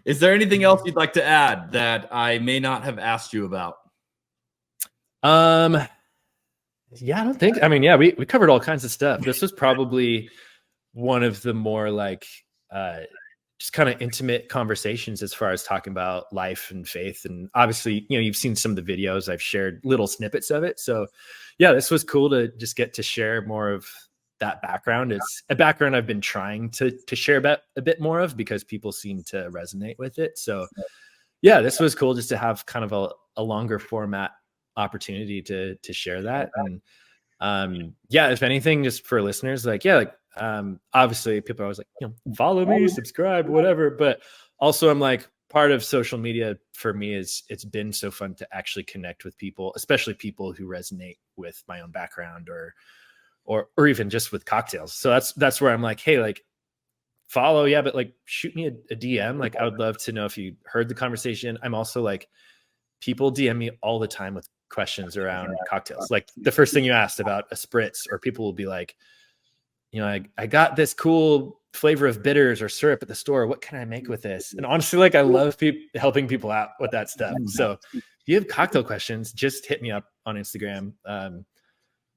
A: Is there anything else you'd like to add that I may not have asked you about?
H: I don't think, we covered all kinds of stuff. This was probably one of the more like, just kind of intimate conversations as far as talking about life and faith. And obviously, you've seen some of the videos. I've shared little snippets of it. So yeah, this was cool to just get to share more of that background. It's a background I've been trying to share about a bit more of because people seem to resonate with it. So yeah, this was cool just to have kind of a longer format opportunity to share that. And yeah, if anything, just for listeners, like, yeah, like obviously people are always like, follow me, subscribe, whatever. But also I'm like, part of social media for me is it's been so fun to actually connect with people, especially people who resonate with my own background or even just with cocktails. So that's where I'm like, hey, like follow. Yeah. But like shoot me a DM. Like I would love to know if you heard the conversation. I'm also like, people DM me all the time with questions around cocktails. Like the first thing you asked about a spritz, or people will be like, I got this cool flavor of bitters or syrup at the store. What can I make with this? And honestly, like I love helping people out with that stuff. So if you have cocktail questions, just hit me up on Instagram.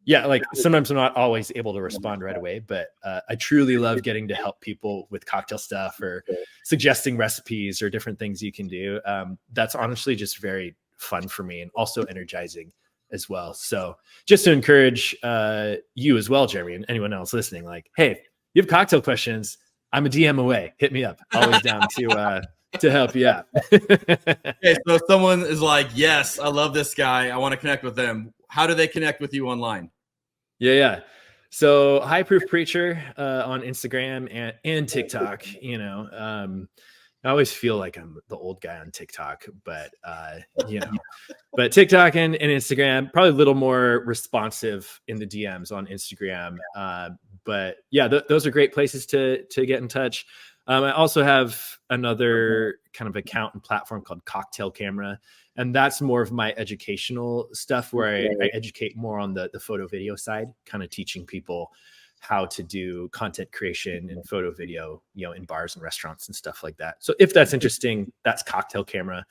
H: Yeah, like sometimes I'm not always able to respond right away, but I truly love getting to help people with cocktail stuff or suggesting recipes or different things you can do. That's honestly just very fun for me and also energizing as well. So just to encourage you as well, Jeremy, and anyone else listening, like, hey, you have cocktail questions, I'm a DM away. Hit me up. Always down to help you out.
A: Okay, so if someone is like, yes, I love this guy, I want to connect with them, how do they connect with you online?
H: Yeah. So High Proof Preacher on Instagram and TikTok. I always feel like I'm the old guy on TikTok, but but TikTok and Instagram, probably a little more responsive in the DMs on Instagram. But yeah, those are great places to get in touch. I also have another kind of account and platform called Cocktail Camera. And that's more of my educational stuff where I educate more on the photo video side, kind of teaching people how to do content creation and photo video, in bars and restaurants and stuff like that. So if that's interesting, that's Cocktail Camera.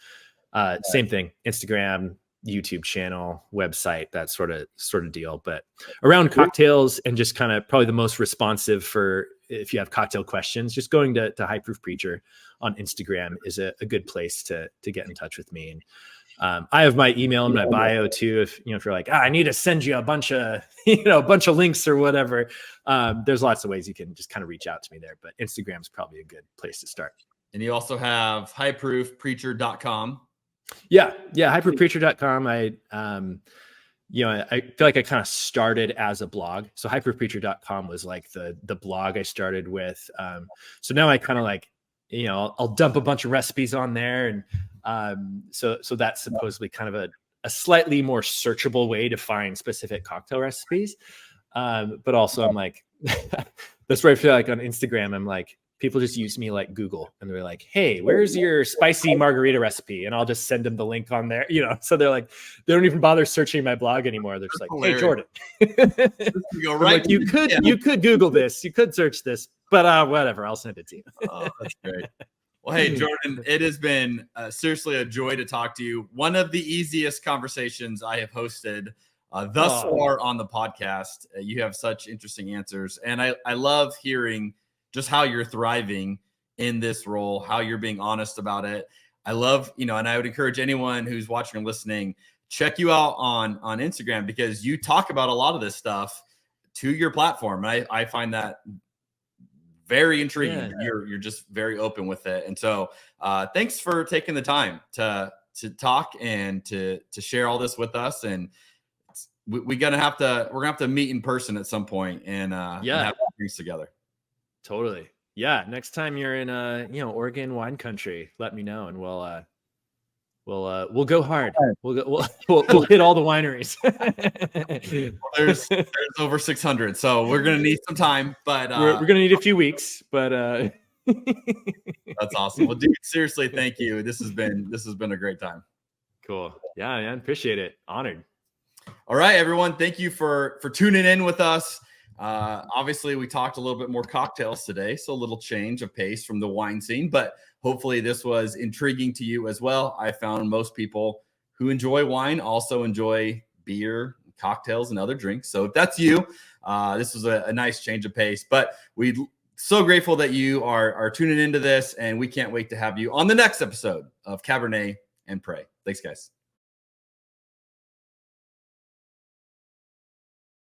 H: Same thing, Instagram, YouTube channel, website, that sort of deal. But around cocktails and just kind of probably the most responsive for if you have cocktail questions, just going to High Proof Preacher on Instagram is a good place to get in touch with me. And I have my email in my bio too. If you're like, I need to send you a bunch of links or whatever. There's lots of ways you can just kind of reach out to me there, but Instagram is probably a good place to start.
A: And you also have highproofpreacher.com.
H: Yeah. Highproofpreacher.com. I feel like I kind of started as a blog. So highproofpreacher.com was like the blog I started with. So now I kind of like, I'll dump a bunch of recipes on there. And so that's supposedly kind of a slightly more searchable way to find specific cocktail recipes. But also I'm like, that's where I feel like on Instagram, I'm like, people just use me like Google and they're like, hey, where's your spicy margarita recipe? And I'll just send them the link on there, so they're like, they don't even bother searching my blog anymore. They're just like, hey, Jordan,
A: you right.
H: Like, you could Google this, you could search this, but whatever, I'll send it to you.
A: Oh, that's great. Well, hey, Jordan, it has been seriously a joy to talk to you. One of the easiest conversations I have hosted thus far on the podcast. You have such interesting answers. And I love hearing just how you're thriving in this role, how you're being honest about it. I love, and I would encourage anyone who's watching or listening, check you out on Instagram because you talk about a lot of this stuff to your platform. And I find that very intriguing. Yeah. You're just very open with it. And so thanks for taking the time to talk and to share all this with us. And we're gonna have to meet in person at some point and have drinks together.
H: Totally. Yeah. Next time you're in Oregon wine country, let me know and we'll go hard. We'll hit all the wineries.
A: There's over 600, so we're gonna need some time, but
H: we're gonna need a few weeks. But
A: that's awesome. Well, dude, seriously, thank you. This has been a great time.
H: Cool. Yeah, man. Appreciate it. Honored.
A: All right, everyone. Thank you for tuning in with us. Obviously, we talked a little bit more cocktails today, so a little change of pace from the wine scene, but hopefully this was intriguing to you as well. I found most people who enjoy wine also enjoy beer, cocktails, and other drinks. So if that's you, this was a nice change of pace, but we're so grateful that you are tuning into this, and we can't wait to have you on the next episode of Cabernet and Pray. Thanks, guys.